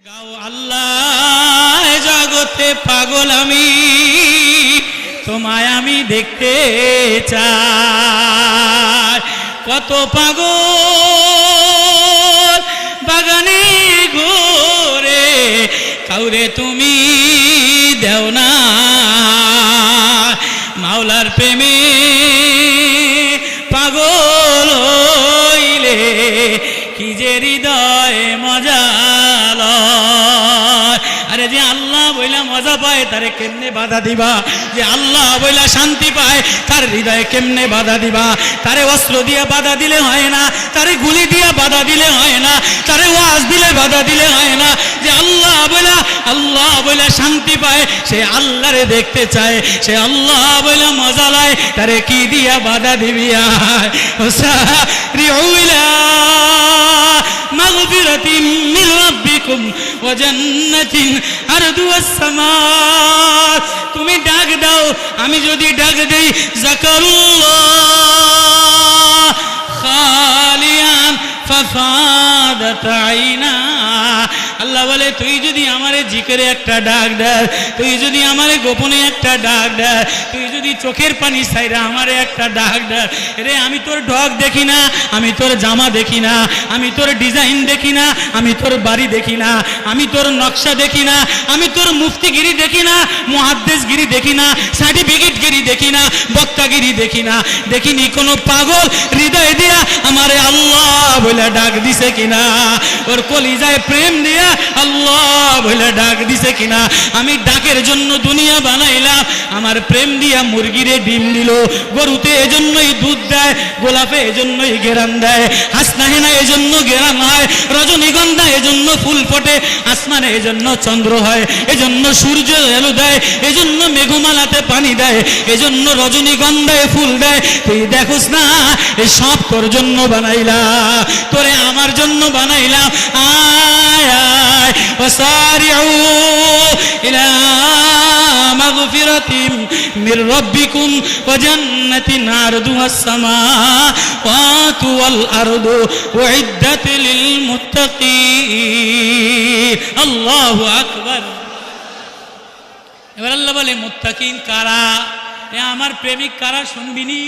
গাও আল্লাহ জগতে পাগল আমি, তোমায় আমি দেখতে চাই। কত পাগল বাগানে ঘোরে, কাউরে তুমি দেও না। মাওলার প্রেমে পাগল হইলে কি যে হৃদয় মজা লয়। আরে যে আল্লাহ বইলা মজা পায় তারে কেমনে বাধা দিবা? যে আল্লাহ বইলা শান্তি পায় তার হৃদয়ে কেমনে বাধা দিবা? তারে অস্ত্র দিয়ে বাধা দিলে হয় না, তারে গুলি দিয়ে বাধা দিলে হয় না, তারে ওয়াজ দিলে বাধা দিলে হয় না। যে আল্লাহ বইলা শান্তি পায়, সে আল্লাহরে দেখতে চায়, সে আল্লাহ বইলা মজা লয়, তারে কি দিয়া বাধা দিবি? মাগফিরাতিন মির রাব্বিকুম ওয়া জান্নাতিন আরদুহাস সামা। তুমি ডাক দাও, আমি যদি ডাক দেই যাকারুল্লাহ খালিয়ান ফাফাদাত আইনা। আল্লাহ বলে তুই যদি আমারে জিকিরে একটা ডাক দেয়, তুই যদি আমারে গোপনে একটা ডাক দেয়, তুই যদি চোখের পানি ছাইরা আমারে একটা ডাক দেয়, রে আমি তোর ঢক দেখি না, আমি তোর জামা দেখি না, আমি তোর ডিজাইন দেখি না, আমি তোর বাড়ি দেখি না, আমি তোর নকশা দেখি না, আমি তোর মুফতিগিরি দেখি না, মুহাদ্দিসগিরি দেখি না, সার্টিফিকেটগিরি দেখি না, বক্তাগিরি দেখি না, দেখিনি কোনো পাগল হৃদয় দিয়া আমারে আল্লাহ বলে ডাক দিছে কিনা, ওর কলিজায় প্রেম দিয়া আল্লাহ বলে ডাক দিছে কিনা। আমি ডাকের জন্য দুনিয়া বানাইলাম, আমার প্রেম দিয়া মুরগিরে ডিম দিল, গরুতে এজন্যই দুধ দেয়, গোলাপে এজন্যই গেরান দেয়, হাসনাহেনা এজন্য গেরান হয়, রজনীগন্ধা এজন্য ফুল ফোটে, আসমানে এজন্য চন্দ্র হয়, এজন্য সূর্য এলো দেয়, এজন্য মেঘমালাতে পানি দেয়, এজন্য রজনীগন্ধায় ফুল দেয়। তুই দেখোস না এই সব তোর জন্য বানাইলাম, তোরে আমার জন্য বানাইলাম। আয় আয় ওয়াসারিউ ইলা মাগফিরাতিম মির রাব্বিকুম ওয়া জান্নাতিন আরদুহাস সামাওয়াতু ওয়াল আরদু উইদ্দাত লিল মুত্তাকিন। আল্লাহু আকবার। এবার আল্লাহ বলে মুত্তাকিন কারা? এ আমার প্রেমিক কারা শুনবিনি?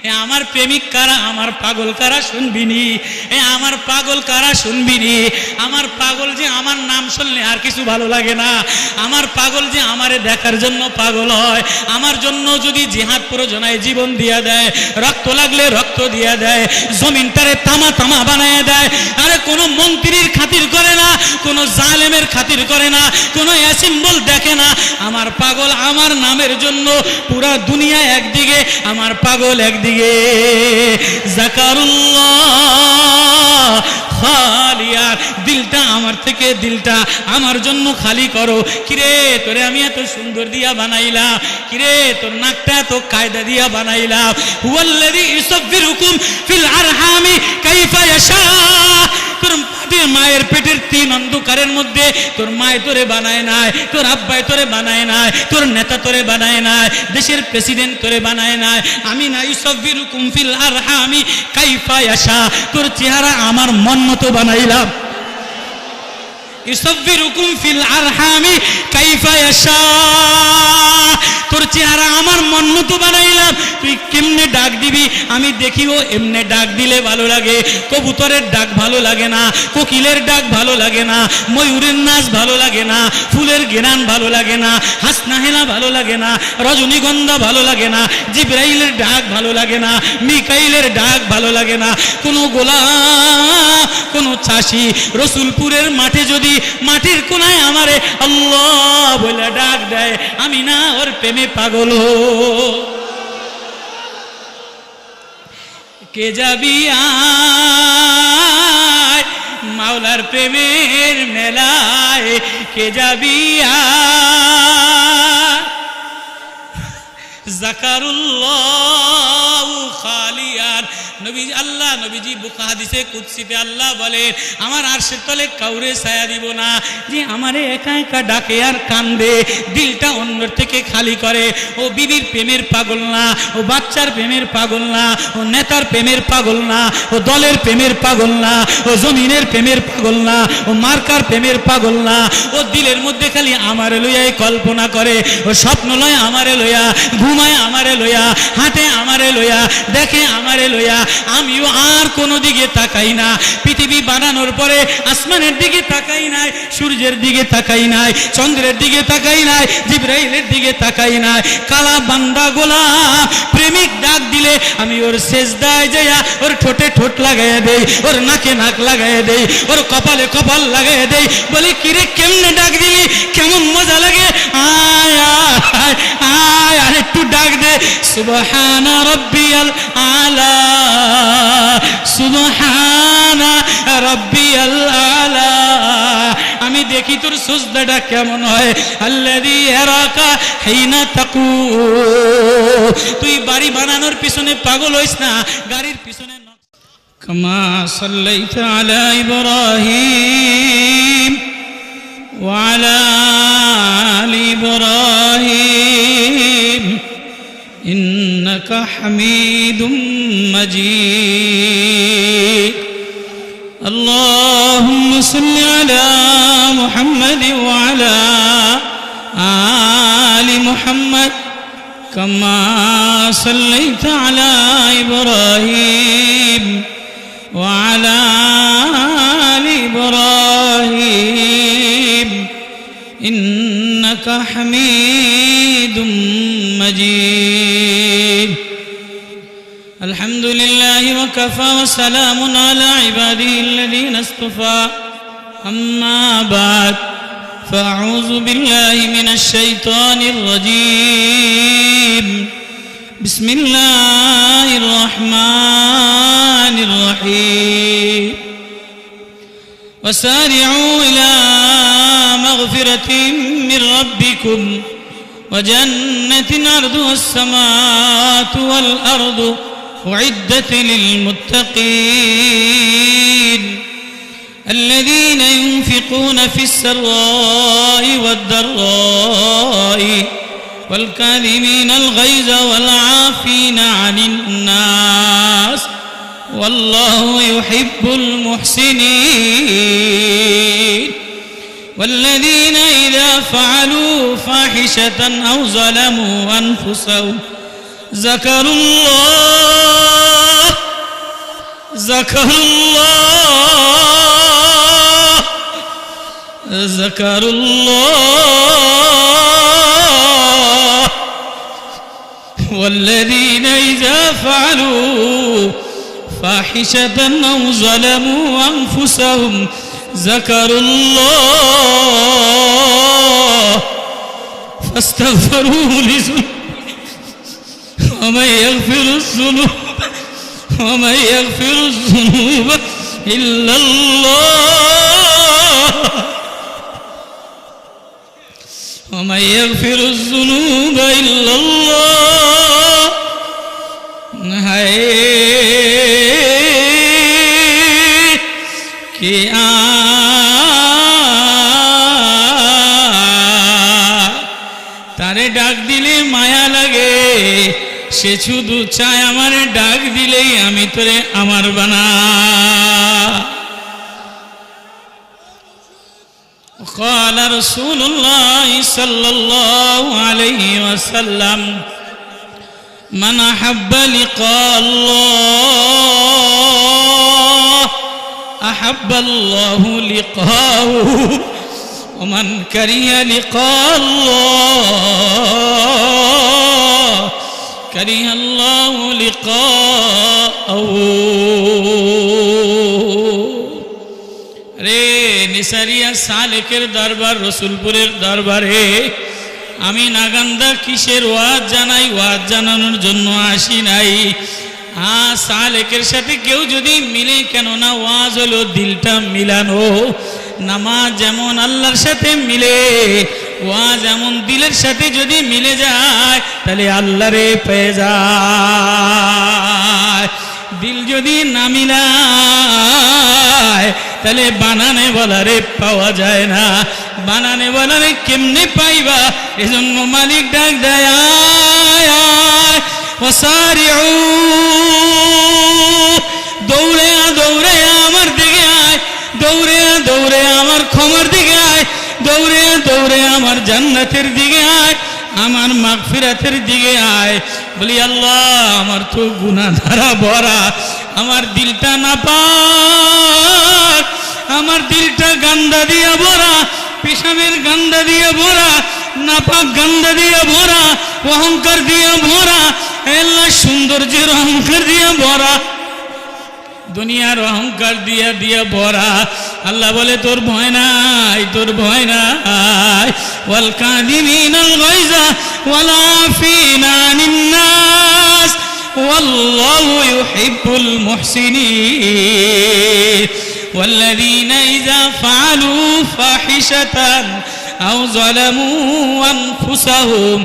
এ আমার প্রেমিক কারা? আমার পাগল কারা শুনবিনি? এ আমার পাগল কারা শুনবিনি? আমার পাগল যে আমার নাম শুনলে আর কিছু ভালো লাগে না, আমার পাগল যে আমারে দেখার জন্য পাগল হয়, আমার জন্য যদি জিহাদ প্রয়োজন হয় জীবন দিয়া দেয়, রক্ত লাগলে রক্ত দিয়া দেয়, জমিনটারে তামা তামা বানায় দেয়। আরে কোনো মন্ত্রীর খাতির করে না, কোনো জালেমের খাতির করে না, কোনো অ্যাসিম্বল দেখে না। আমার পাগল আমার নামের জন্য পুরা দুনিয়া একদিকে, আমার পাগল একদিকে। যাকারুল্লাহ খালিয়ান, দিলটা আমার থেকে, দিলটা আমার জন্য খালি করো। কিরে তোরে আমি এত সুন্দর দিয়া বানাইলাম, কিরে তোর নাকটা এত কায়দা দিয়া বানাইলাম। হুয়াল্লাযী ইউসাব্বিরুকুম ফিল আরহামি কাইফা ইয়াশা। তোর মায়ের পেটের 3 অন্ধকারের মধ্যে তোর মায় তোরে বানায় নাই, তোর আব্বাই তোরে বানায় নাই, তোর নেতা তোরে বানায় নাই, দেশের প্রেসিডেন্ট তোরে বানায় নাই। আমি না ইউসাব্বিরুকুম ফিল আরহামি কাইফা ইয়াশা, তোর চেহারা আমার মন মতো বানাইলাম। ইউসাব্বিরুকুম ফিল আরহামি কাইফা ইয়াশা, তোর চেহারা আমার মন মতো বানাইলাম। তুই কেমনে ডাক দিবি আমি দেখিও, এমনে ডাক দিলে ভালো লাগে। কবুতরের ডাক ভালো লাগে না, কোকিলের ডাক ভালো লাগে না, ময়ূরের নাচ ভালো লাগে না, ফুলের ঘ্রাণ ভালো লাগে না, হাসনাহেনা ভালো লাগে না, রজনীগন্ধা ভালো লাগে না, জিবরাইলের ডাক ভালো লাগে না, মিকাইলের ডাক ভালো লাগে না। কোনো গোলাম, কোনো চাষি রসুলপুরের মাঠে যদি মাটির কোনায় আমারে আল্লাহ বলে ডাক দেয়, আমি না ওর প্রেমে পাগল হো। কে যাবি আয় মাওলার প্রেমের মেলায়, কে যাবি আয়। যাকারুল্লাহ খালিয়ান, নবীজি আল্লাহ নবীজি বুখা হাদিসে কুদসিতে আল্লাহ বলে আমার আরশের তলে কাউরে ছায়া দিব না যে আমারে একা একা ডাকে আর কান্দে, দিলটা অন্যর থেকে খালি করে। ও বিবির প্রেমের পাগল না, ও বাচ্চার প্রেমের পাগল না, ও নেতার প্রেমের পাগল না, ও দলের প্রেমের পাগল না, ও জমিনের প্রেমের পাগল না, ও মার্কার প্রেমের পাগল না। ও দিলের মধ্যে খালি আমারে লইয়াই কল্পনা করে, ও স্বপ্ন লয় আমারে লইয়া, ঘুমায় আমারে লইয়া, হাঁটে আমারে লইয়া, দেখে আমারে লইয়া। আমিও আর কোনো দিকে তাকাই না। পৃথিবী বানানোর পরে আসমানের দিকে তাকাই নাই, সূর্যের দিকে তাকাই নাই, চন্দ্রের দিকে তাকাই নাই, জিবরাইলের দিকে তাকাই নাই। কালা বান্দা গোলাম প্রেমিক ডাক দিলে আমি ওর সেজদায় যাইয়া ওর ঠোঁটে ঠোঁট লাগাইয়া দেই, ওর নাকে নাক লাগাইয়া দেই, ওর কপালে কপাল লাগাইয়া দেই। বলি কিরে কেমনে ডাক দিলি, কেমন মজা লাগে, আয় আয় আয় আর একটু ডাক দে। সুবহানা রাব্বিয়াল আলা, সুবহানা রাব্বিয়াল আলা। আমি দেখি তোর সুজদাটা কেমন হয়। আল্লাযী ইয়ারাকা হিনা তাকু, তুই বাড়ি বানানোর পিছনে পাগল হইস না, গাড়ির পিছনে। কামা সাল্লাইতা আলা ইব্রাহিম ওয়া আলা আলি ইব্রাহিম ইন্নাকা হামিদুম মাজিদ। اللهم صل على محمد وعلى آل محمد كما صليت على إبراهيم وعلى آل إبراهيم إنك حميد مجيد. الحمد لله وكفى وسلام على عباده الذين اصطفى. أما بعد فأعوذ بالله من الشيطان الرجيم. بسم الله الرحمن الرحيم. وسارعوا إلى مغفرة من ربكم وجنة عرضها السماوات والأرض أعدت للمتقين الذين ينفقون في السراء والضراء والكاظمين الغيظ والعافين عن الناس والله يحب المحسنين. والذين إذا فعلوا فاحشة أو ظلموا أنفسهم ذكروا الله والذين إذا فعلوا فاحشة أو ظلموا أنفسهم ذكروا الله فاستغفروه لذنوبهم ومن يغفر الذنوب إلا الله ومن يغفر الذنوب إلا الله. कि तारे डाक दिले माया लगे, से शुधु चाय आमारे डाक दिले आमी तोरे आमार बाना. قال رسول الله صلى الله عليه وسلم من أحب لقاء الله أحب الله لقاءه ومن كره لقاء الله كره الله لقاءه. রে নিসারিয়া সালেকের দরবার রসুলপুরের দরবারে আমি নাগান্দা কিসের ওয়াজ জানাই, ওয়াজ জানানোর জন্য আসি নাই। সালেকের সাথে কেউ যদি মিলে, কেননা ওয়াজ হলো দিলটা মিলানো। নামাজ যেমন আল্লাহর সাথে মিলে, ওয়াজ এমন দিলের সাথে যদি মিলে যায় তাহলে আল্লাহরে পেয়ে যায়। দিল যদি না মিলায় তাহলে বানানে বলারে পাওয়া যায় না, বানানে বলারে কেমনে পাইবা? এজন্য মালিক ডাক দেয় ওয়াসারিউ, দৌড়ে দৌড়ে আমার দিকে আয়, দৌড়ে দৌড়ে আমার ক্ষমার দিকে আয়, দৌড়ে দৌড়ে আমার জান্নাতের দিকে আয়, আমার মাগফিরাতের দিকে আয়। বলি আল্লাহ আমার তো গুনাহ ধারা ভরা, আমার দিলটা নাপাক, আমার দিলটা গান্দা দিয়ে ভরা, পেশাবের গান্দা দিয়ে ভরা, নাপাক গান্দা দিয়ে ভরা, অহংকার দিয়ে ভরা, আল্লাহ সৌন্দর্যের অহংকার দিয়ে ভরা, দুনিয়ার অহংকার দিয়া দিয়া ভরা। আল্লাহ বলে তোর ভয় নাই, তোর ভয় নাই। ওয়াল কাযিমিনাল গায়যা ওয়াল আফিনা আনিন নাস ওয়াল্লাহু ইউহিব্বুল মুহসিনিন। ওয়াল্লাযীনা ইযা ফাআলু ফাহিশাতান আও যালামু আনফুসাহুম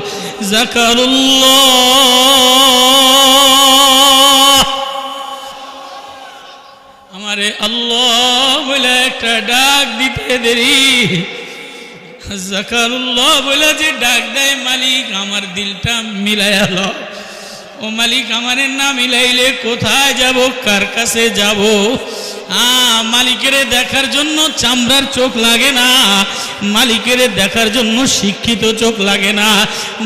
যাকারুল্লাহ। আমারে আল্লাহ বলে একটা ডাক দিতে দেরি, যাকারুল্লাহ বলে যে ডাক দেয়, মালিক আমার দিলটা মিলায়া লো। ও মালিক আমারে না মিলাইলে কোথায় যাব, কার কাছে যাব? মালিকের দেখার জন্য চামড়ার চোখ লাগে না, মালিকের দেখার জন্য শিক্ষিত চোখ লাগে না,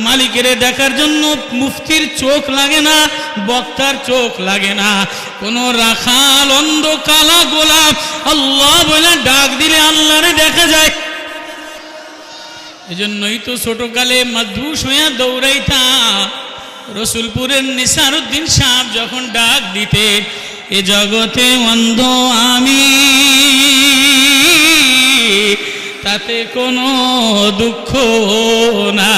মালিকের দেখার জন্য মুফতির চোখ লাগে না, বক্তার চোখ লাগে না, কোন রাখাল অন্ধ কালা গোলাপ আল্লাহ বলে ডাক দিলে আল্লাহরে দেখা যায়। এজন্যই তো ছোটকালে মাদুস হইয়া দৌড়াইতাম। রসুলপুরের নিসারউদ্দিন সাহেব যখন ডাক দিতে, এ জগতে অন্ধ আমি, তাতে কোনো দুঃখ নাই।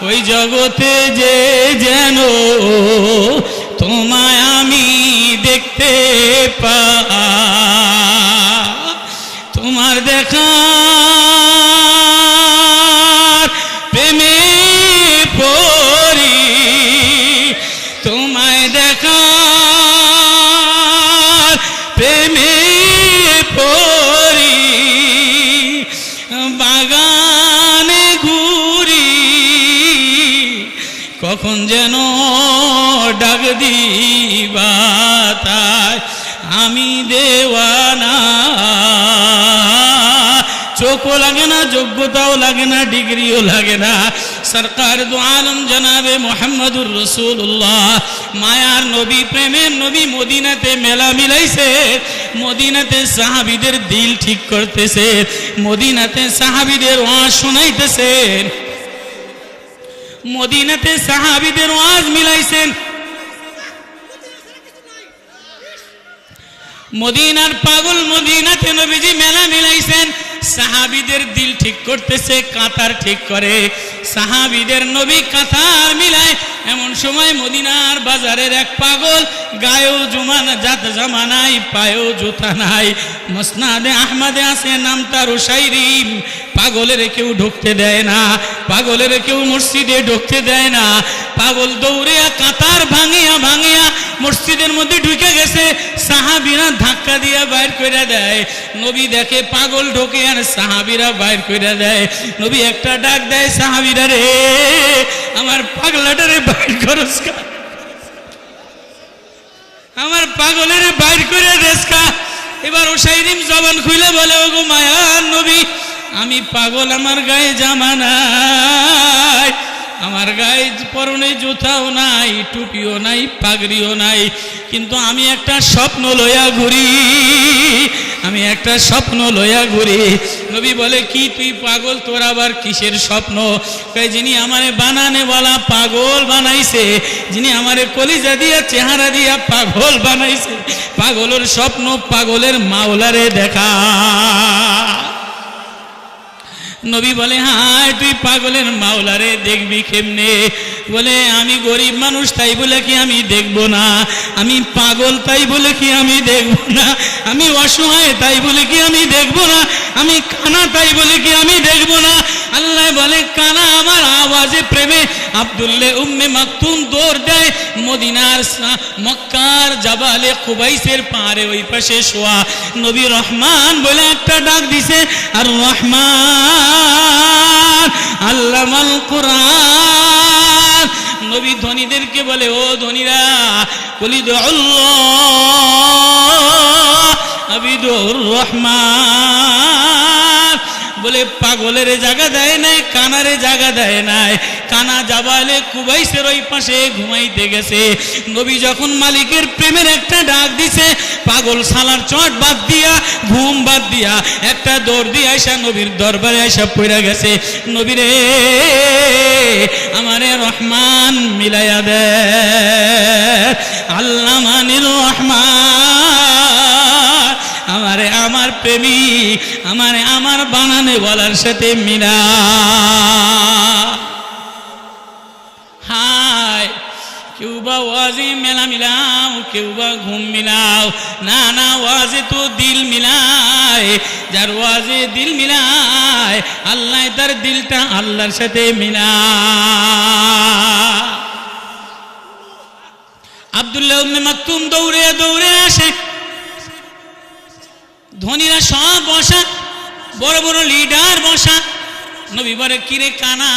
ওই জগতে যে যেন তোমায় আমি দেখতে পাই, তোমার দেখা প্রেমে পড়ি, তোমায় দেখা প্রেমে পড়ি, বাগানে ঘুরি, কখন যেন ডাক দিবা তাই আমি দেওয়ানা। চোখও লাগে না, যোগ্যতাও লাগে না, ডিগ্রিও লাগে না। সরকার দু আলম জনাবে মোহাম্মদুর রসুল্লাহ, মায়ার নবী, প্রেমের নবী মদিনাতে মেলা মিলাইছে, মদিনাতে সাহাবীদের দিল ঠিক করতেছে, মদিনাতে সাহাবীদের ওয়াজ শোনাইতেছেন, মদিনাতে সাহাবীদের ওয়াজ মিলাইছেন। মদিনার পাগল মদিনাতে নবীজি মেলা মিলাইছেন, সাহাবীদের দিল ঠিক করতেছে, কাতার ঠিক করে, সাহাবীদের নবী কাতার মিলায়। এমন সময় মদিনার বাজারের এক পাগল, গায়েও জামা নাই, পায়েও জুতা নাই, মুসনাদে আহমদে আছে নাম তার উসাইরিম। পাগলের কেউ ঢুকতে দেয় না, পাগলের কেউ মসজিদে ঢুকতে দেয় না। পাগল দৌড়িয়া কাতার ভাঙিয়া ভাঙিয়া মসজিদের মধ্যে ঢুকে গেছে, সাহাবীরা ধাক্কা দিয়া বাইর করে দেয়। নবী দেখে পাগল ঢোকে আর সাহাবীরা বাইর করে দেয়। নবী একটা ডাক দেয়, সাহাবীরা রে আমার পাগলাটারে বাইর করস কা, আমার পাগলের বাইর করে দেস কা। এবার উসাইরিম জবান খুলে বলে, ওগো মায়ার নবী, আমি পাগল, আমার গায়ে জামা নাই, আমার গায়ে পরনে জুতাও নাই, টুপিও নাই, পাগড়িও নাই, কিন্তু আমি একটা স্বপ্ন লইয়া ঘুরি, আমি একটা স্বপ্ন লইয়া ঘুরি। নবী বলে, কি তুই পাগল, তোর আবার কিসের স্বপ্ন? কয়, যিনি আমারে বানানে বলা পাগল বানাইছে, যিনি আমারে কলিজা দিয়া চেহারা দিয়া পাগল বানাইছে, পাগলের স্বপ্ন পাগলের মাওলারে দেখা। নবী বলে, হ্যাঁ তুই পাগলের মাওলারে দেখবি কেমনে? বলে, আমি গরিব মানুষ তাই বলে কি আমি দেখব না? আমি পাগল তাই বলে কি আমি দেখব না? আমি অসহায় তাই বলে কি আমি দেখব না? আমি কানা তাই বলে কি আমি দেখব না? আল্লাহ আল্লাহ বলে কানা আমার আওয়াজে প্রেমে আব্দুল্লাহ উম্মে মাকতুম দৌড় দেয় মদিনার মক্কার জাবালে কুবাইসের পাহাড়ে ওই পাশে শোয়া নবী রহমান বলে একটা ডাক দিছে আর রহমান আল্লামাল কুরআন নবী ধনীদেরকে বলে ও ধনীরা বলি আল্লাহ আবিদুর রহমান বলে পাগলের জায়গা দেয় নাই কানারে জায়গা দেয় নাই কানা জাবালে কুবাইসের ওই পাশে ঘুমাইতে গেছে নবী যখন মালিকের প্রেমের একটা ডাক দিছে পাগল সালার চট বাদ দিয়া ঘুম বাদ দিয়া একটা দৌড় দিয়ে আইসা নবীর দরবারে আইসা পড়ে গেছে নবীরে আমারে রহমান মিলাইয়া দে আল্লামানির রহমান আমারে আমার প্রেমিক আমারে আমার বানানে বলার সাথে মিলা হায় কেউ বা ওয়াজে মেলা মিলাও কেউ বা ঘুম মিলাও না না ওয়াজে তো দিল মিলায় যার ওয়াজে দিল মিলায় আল্লাহ তার দিলটা আল্লাহর সাথে মিলায় আব্দুল্লাহ ইবনে মাকতুম দৌড়ে দৌড়ে আসে ধনীরা সব বসা বড় বড় লিডার বসা নবী বলে কিরে কানা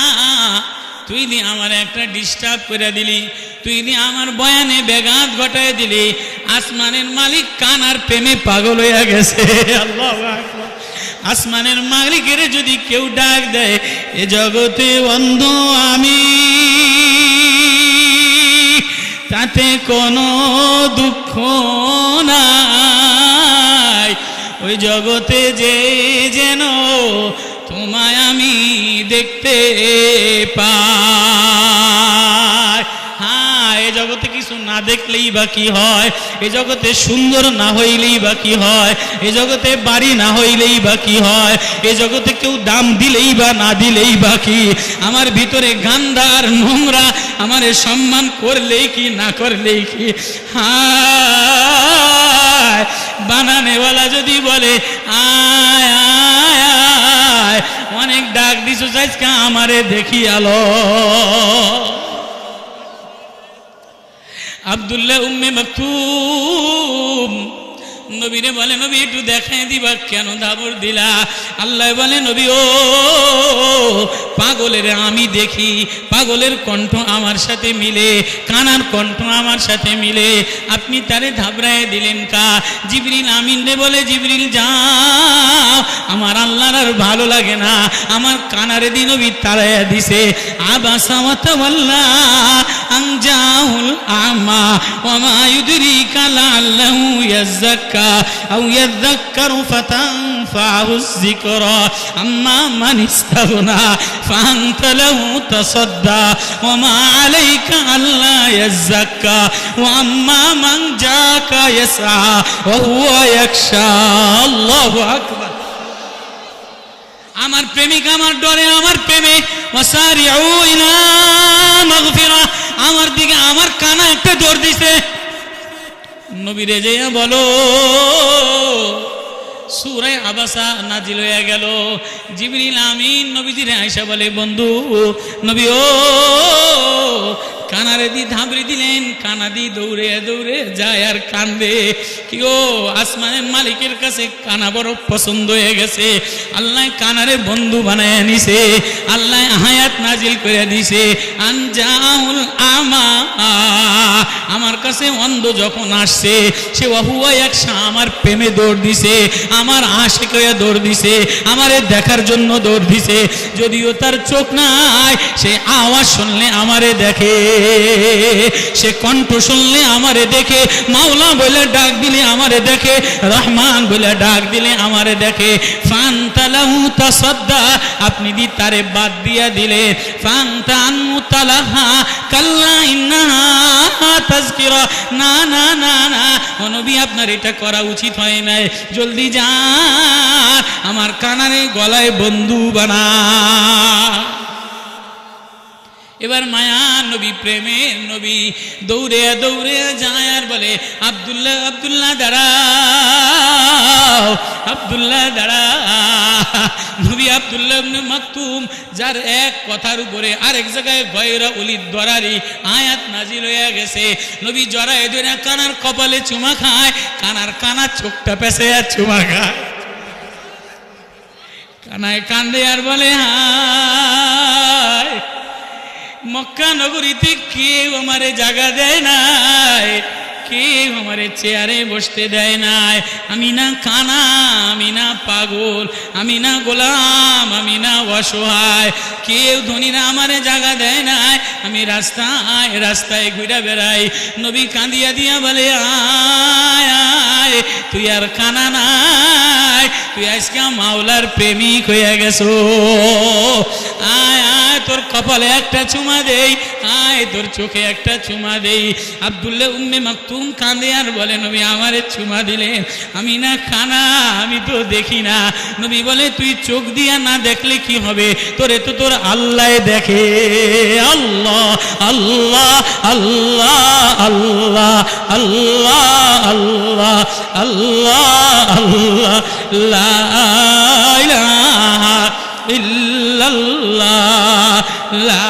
তুই দি আমার একটা ডিস্টার্ব করে দিলি তুই দি আমার বয়ানে ব্যাঘাত ঘটায় দিলি আসমানের মালিক কানার প্রেমে পাগল হয়ে গেছে আল্লাহু আকবার আসমানের মালিকের যদি কেউ ডাক দেয় এ জগতে অন্ধ আমি তাতে কোনো দুঃখ নাই ওই জগতে যে যেন তোমায় আমি দেখতে পাই হ্যাঁ এ জগতে কিছু না দেখলেই বা কি হয় এ জগতে সুন্দর না হইলেই বা কি হয় এ জগতে বাড়ি না হইলেই বা কি হয় এ জগতে কেউ দাম দিলেই বা না দিলেই বা কি আমার ভিতরে গান্ধার নোংরা আমারে সম্মান করলেই কি না করলেই কি হায় বানানেওয়ালা যদি বলে আয় আয় আয় অনেক ডাক দিছো আজকে আমারে দেখি আলো আব্দুল্লাহ উম্মে মাকতুম নবীরে বলে নবী একটু দেখাই দিবা কেন দাবর দিলা আল্লাহ বলে নবী ও পাগলের আমি দেখি পাগলের কণ্ঠ আমার সাথে মিলে কানার কণ্ঠ আমার সাথে মিলে আপনি তারে ধাবড়ায় দিলেন কা জিবরিল আমিন রে বলে জিবরিল যাও আমার আল্লাহর আর ভালো লাগে না আমার কানারে দি নবী তাড়াইয়া দিছে আবাসা ওয়া তাওয়াল্লা আন জাহুল আমা ওয়া মা ইউদরিকা লাআল্লাহু ইয়াযাক্কা أو يذكر فتنفعه الذكرى أما من استغنى فأنت له تصدى وما عليك ألا يزكى وأما من جاءك يسعى وهو يخشى الله أكبر আমার প্রেমিক আমার ডরে আমার প্রেমে ওয়াসারিউ ইলা মাগফিরা আমার দিকে আমার কানা একটা দৌড় দিছে নবীরে যেয়া বলো সূরা আবাসা নাজিল হয়ে গেল জিবরিল আমিন নবীজিরে আয়েশা বলে বন্ধু নবী ও কানারে দি ধাবড়ি দিলেন কানা দি দৌড়ে দৌড়ে যায় আর কান্দে কি ও আসমানের মালিকের কাছে কানা বড় পছন্দ হয়ে গেছে আল্লাহ কানারে বন্ধু বানায় নিছে আল্লাহ আয়াত নাজিল করে দিছে আনজাউল আমা আমার কাছে অন্ধ যখন আসছে সে ওয়াহুয়া একসা আমার প্রেমে দৌড় দিছে আমার আশিক হয়ে দৌড় দিছে আমারে দেখার জন্য দৌড় দিছে যদিও তার চোখ নাই সে আওয়াজ শুনলে আমারে দেখে সে কণ্ঠ শুনলে আমারে দেখে মাওলা বলে ডাক দিলে আমারে দেখে রহমান বলে ডাক দিলে আমারে দেখে ফান্তালাহু তাসাদ্দা আপনি দি তারে বাদ দিয়া দিলে ফান্তান মুতালাহা কাল্লা ইন্নাহা তাযকিরা না না না না ও নবী আপনার এটা করা উচিত হয় নাই জলদি যান আমার কানারে গলায় বন্ধু বানা এবার মায়া নবী প্রেমের নবী দৌড়ে দৌড়ে যায় আর বলে আব্দুল্লাহ আব্দুল্লাহ দাঁড়াও আব্দুল্লাহ দাঁড়াও নবী আব্দুল্লাহ ইবনে মাকতুম যার এক কথার উপরে আরেক জায়গায় গয়রা উলিদ দরারি আয়াত নাজিল হয়ে গেছে, নবী জড়ায় ধরে কানার কপালে চুমা খায়, কানার চোখটা পেছে আর চুমা খায়, কানায় কান্দে আর বলে হায় মক্কা নগরীতে কেউ আমারে জায়গা দেয় নাই, কেউ আমারে চেয়ারে বসতে দেয় নাই, আমি না কানা, আমি না পাগল, আমি না গোলাম, আমি না অসহায়, কেউ ধনীরা আমারে জায়গা দেয় নাই, আমি রাস্তায় রাস্তায় ঘুরে বেড়াই। নবী কাঁদিয়া দিয়া বলে আয় আয় তুই আর কানা নাই, তুই আজকে মাওলার প্রেমিক হয়ে গেছো, আয় আয় তোর কপালে একটা চুমা দেই, আয় তোর চোখে একটা চুমা দেই। আব্দুল্লাহ উম্মে মাকতুম কাঁদে আর বলে নবী আমারে চুমা দিলেন, আমি না খানা, আমি তো দেখি না। নবী বলে তুই চোখ দিয়া না দেখলে কি হবে, তোরে তো তোর আল্লাহ দেখে। আল্লাহ আল্লাহ আল্লাহ আল্লাহ আল্লাহ আল্লাহ আল্লাহ আল্লাহ লা ইলাহা ইল্লাল্লাহ লা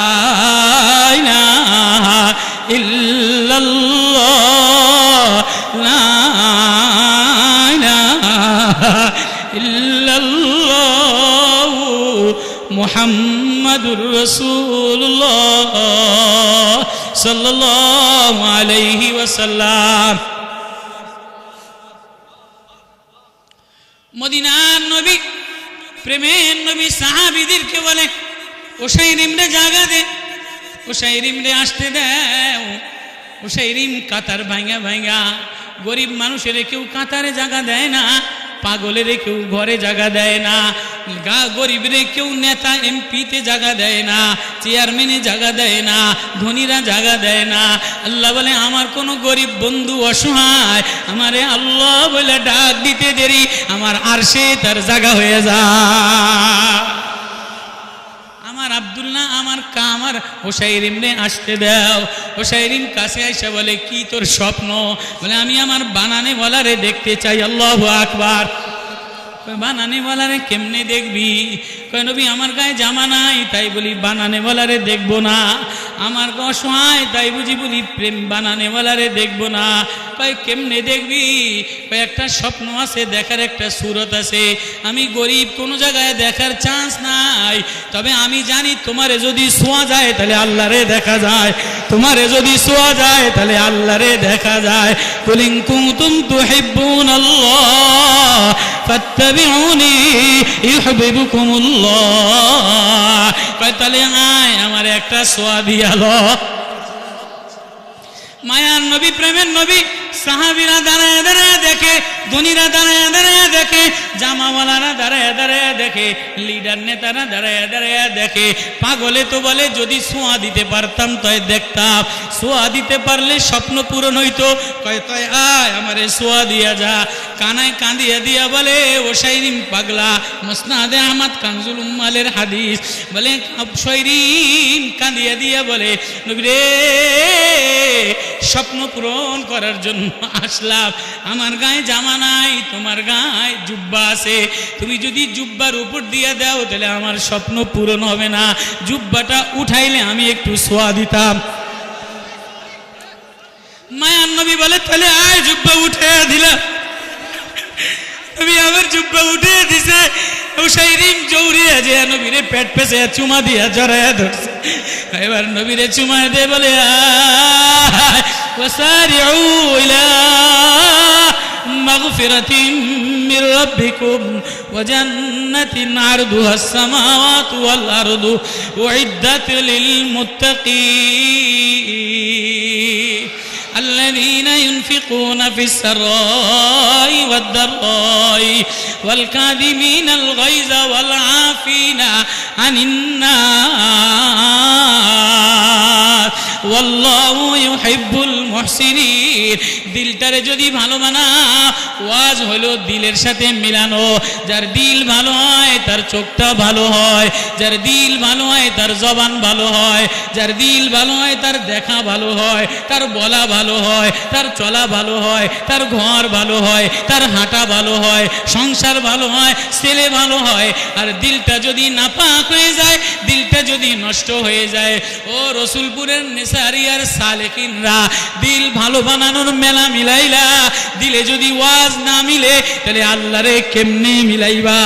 ইলাহা ইল্লাল্লাহ লা ইলাহা ইল্লাল্লাহ মুহাম্মাদুর রাসূলুল্লাহ সাল্লাল্লাহু আলাইহি ওয়াসাল্লাম। মদিনার নবী, প্রেমের নবী সাহাবীদেরকে বলে ওসাইরিমরে জায়গা দে, ওসাইরিমরে আসতে দাও। ওসাইরিম কাতার ভাঙা ভাঙা, গরিব মানুষের কেউ কাতারে জায়গা দেয় না, পাগলের কেউ ঘরে জায়গা দেয় না, গরিবরে কেউ নেতা এমপিতে জায়গা দেয় না, চেয়ারম্যানে জায়গা দেয় না, ধনীরা জায়গা দেয় না। আল্লাহ বলে আমার কোনো গরিব বন্ধু অসহায় আমারে আল্লাহ বলে ডাক দিতে দেরি, আমার আরশে তার জায়গা হয়ে যায়। আমার আব্দুল্লাহ আমার কামার ওসাইরিমরে আসতে দাও। ওসাইরিম কাছে আইসা বলে কি তোর স্বপ্ন? বলে আমি আমার বানানে বলারে দেখতে চাই। আল্লাহু আকবার। বানানে বলারে কেমনে দেখবি? কয় নবী আমার গায়ে জামা নাই তাই বলি বানানে বলারে দেখবো না, আমার অসহায় তাই বুঝি বলি প্রেম বানানে বলারে দেখবো না। কয় কেমনে দেখবি? কয় একটা স্বপ্ন আছে, দেখার একটা সুরত আছে, আমি গরিব, কোনো জায়গায় দেখার চান্স নাই, তবে আমি জানি তোমারে যদি ছোঁয়া যায় তাহলে আল্লাহরে দেখা যায়, তোমারে যদি ছোঁয়া যায় তাহলে আল্লাহরে দেখা যায়। কুল ইন কুনতুম তুহিব্বুনাল্লাহ ফাত্তাবিউনি ইউহিব্বুকুমুল্লাহ। কয় তাহলে আয় আমার একটা ছোঁয়া দিয়ালো। মায়ার নবী, প্রেমের নবী, সাহাবীরা দাঁড়ায় দাঁড়ায় দেখে, ধনীরা দাঁড়ায় দাঁড়ায় দেখে, জামাওয়ালারা দাঁড়ায় দাঁড়ায় দেখে, লিডার নেতারা দাঁড়ায় দাঁড়ায় দেখে। পাগলে তো বলে যদি ছোঁয়া দিতে পারতাম তয় দেখতাম, ছোঁয়া দিতে পারলে স্বপ্ন পূরণ হইতো। কয় তয় আয় আমারে ছোঁয়া দিয়া যা। কানায় কাঁদিয়া দিয়া বলে ওসাইরিম পাগলা, মুসনাদে আহমদ কানজুল উম্মালের হাদিস। বলে ওসাইরিম কাঁদিয়া দিয়া বলে নবী রে, স্বপ্ন পূরণ করার জন্য আসলাম, আমার গায়ে জামা নাই, তোমার গায়ে জুব্বা আছে, তুমি যদি জুব্বার উপর দিয়ে দাও তাহলে আমার স্বপ্ন পূরণ হবে না, জুব্বাটা উঠাইলে আমি একটু ছোঁয়া দিতাম। মায়ার নবী বলে তাহলে আয় জুব্বা উঠে দিলাম। নবী আবার জুব্বা উঠে দিছে। ওসাইরিম জৌরিয়া যে নবীরে পেট পেছে চুমা দিয়া জড়াইয়া ধরছে। এবার নবীরে চুমা দে বলে ওয়াসারিউ ইলা মাগফিরাতিন মির রাব্বিকুম ওয়া জান্নাতিন আরদুহাস সামাওয়াতু ওয়াল আরদু উইদ্দাত লিল মুত্তাকিন الذين ينفقون في السراء والضراء والكاظمين الغيظ والعافين عن الناس والله يحب المحسنين। দিলটারে যদি ভালো বানাও, ওয়াজ হলো দিলের সাথে মিলানো। যার দিল ভালো হয় তার চোখটা ভালো হয়, যার দিল ভালো হয় তার জবান ভালো হয়, যার দিল ভালো হয় তার দেখা ভালো হয়, তার বলা ভালো হয়, তার চলা ভালো হয়, তার ঘর ভালো হয়, তার হাঁটা ভালো হয়, সংসার ভালো হয়, ছেলে ভালো হয়। আর দিলটা যদি নাপাক হয়ে যায়, দিলটা যদি নষ্ট হয়ে যায়, ও রসুলপুরের নেসারি আর সালেকিনরা, দিল ভালো বানানোর মেলা মিলাইলা, দিলে যদি ওয়াজ না মিলে তাহলে আল্লাহরে কেমনে মিলাইবা?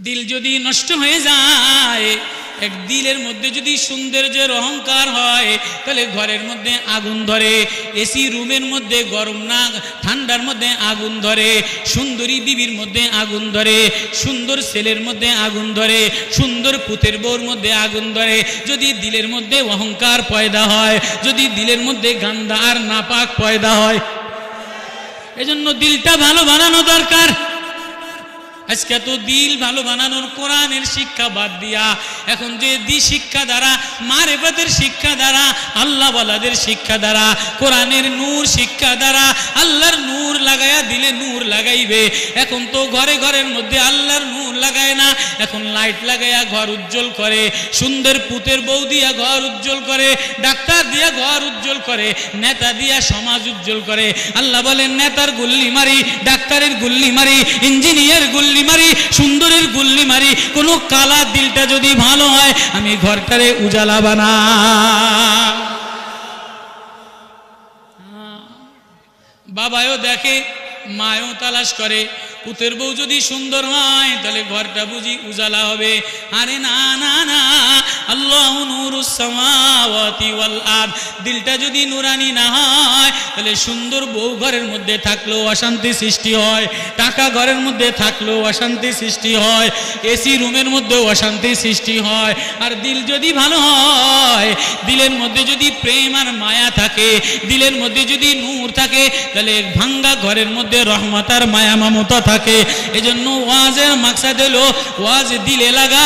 দিল যদি নষ্ট হয়ে যায়, এক দিলের মধ্যে যদি সৌন্দর্যের অহংকার হয়, তাহলে ঘরের মধ্যে আগুন ধরে। এসি রুমের মধ্যে গরম না, ঠান্ডার মধ্যে আগুন ধরে। সুন্দরী বিবির মধ্যে আগুন ধরে, সুন্দর ছেলের মধ্যে আগুন ধরে, সুন্দর পুতের বউর মধ্যে আগুন ধরে। যদি দিলের মধ্যে অহংকার পয়দা হয়, যদি দিলের মধ্যে গান্দা আর নাপাক পয়দা হয়, এজন্য দিলটা ভালো বানানো দরকার। আজকে তো দিল ভালো বানানোর কোরআনের শিক্ষা বাদ দিয়া এখন যে শিক্ষা দ্বারা, মারেফাতের শিক্ষা দ্বারা, আল্লাহ ওয়ালাদের শিক্ষা দ্বারা, কোরআনের নূর শিক্ষা দ্বারা আল্লাহর নূর লাগায়া দিলে নূর লাগাইবে। এখন তো ঘরে ঘরের মধ্যে আল্লাহর নূর লাগায় না, এখন লাইট লাগায়া ঘর উজ্জ্বল করে, সুন্দর পুতের বউ দিয়া ঘর উজ্জ্বল করে, ডাক্তার দিয়া ঘর উজ্জ্বল করে, নেতা দিয়া সমাজ উজ্জ্বল করে। আল্লাহ বলেন নেতার গুল্লি মারি, ডাক্তারের গুল্লি মারি, ইঞ্জিনিয়ার গুল্লি মারি, সুন্দরের গুল্লি মারি, কোন কালা দিলটা যদি ভালো হয় আমি ঘরটারে উজালা বানা। বাবাও দেখে, মায়ও তালাশ করে, পুতের বউ যদি সুন্দর হয় তাহলে ঘরটা বুঝি উজালা হবে। আরে না না না, আল্লাহু নূরুস সামাওয়াতি ওয়াল আরদ, দিলটা যদি নুরানি না হয় তাহলে সুন্দর বউ ঘরের মধ্যে থাকলেও অশান্তি সৃষ্টি হয়, টাকা ঘরের মধ্যে থাকলেও অশান্তি সৃষ্টি হয়, এসি রুমের মধ্যেও অশান্তি সৃষ্টি হয়। আর দিল যদি ভালো হয়, দিলের মধ্যে যদি প্রেম আর মায়া থাকে, দিলের মধ্যে যদি নূর থাকে, তাহলে ভাঙ্গা ঘরের মধ্যে রহমত আর মায়া মমতা থাকে। এজন্য ওয়াজের মাকসাদ হলো ওয়াজ দিলে লাগা,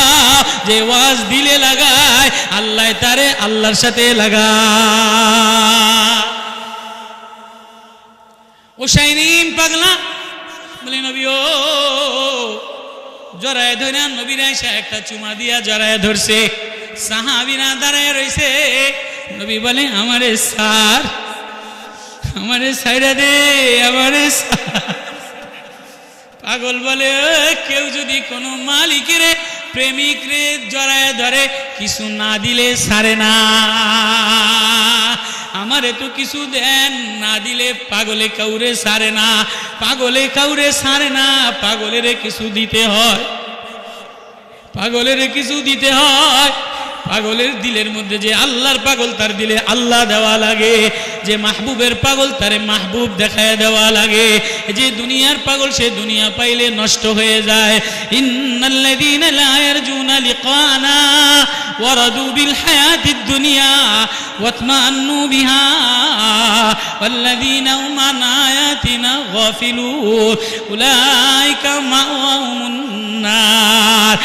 যে ওয়াজ দিলে লাগায় আল্লাহ তারে আল্লাহর সাথে লাগা। ও শাইরিন পাগলা বলে নবী ও জড়ায় ধরে, নবীর আয়েশা একটা চুমা দিয়া জড়ায় ধরছে, সাহাবীরা দাঁড়ায় রইছে। নবী বলে আমারে স্যার, আমারে সাইরা দে, আমারে পাগল বলে কেউ যদি কোনো মালিকের প্রেমিক রে জড়ায় ধরে কিছু না দিলে ছাড়ে না, আমারে তো কিছু দেন না দিলে পাগলে কাউরে ছাড়ে না, পাগলে কাউরে ছাড়ে না, পাগলের কিছু দিতে হয়, পাগলের কিছু দিতে হয়। পাগলের দিলের মধ্যে যে আল্লাহর পাগল তার দিলে আল্লাহ দেওয়া লাগে, যে মাহবুবের পাগল তারে মাহবুব দেখায় দেওয়া লাগে, যে দুনিয়ার পাগল সে দুনিয়া পাইলে নষ্ট হয়ে যায়। ইন্নাল্লাযীনা লা ইয়ারজুনা লিকানা ওয়ারাদু বিল হায়াতিদ দুনিয়া ওয়াতমান্নু বিহা ওয়াল্লাযীনা হুম আন আয়াতিনা গাফিলুন উলাইকা মাওয়াহুমুন নার।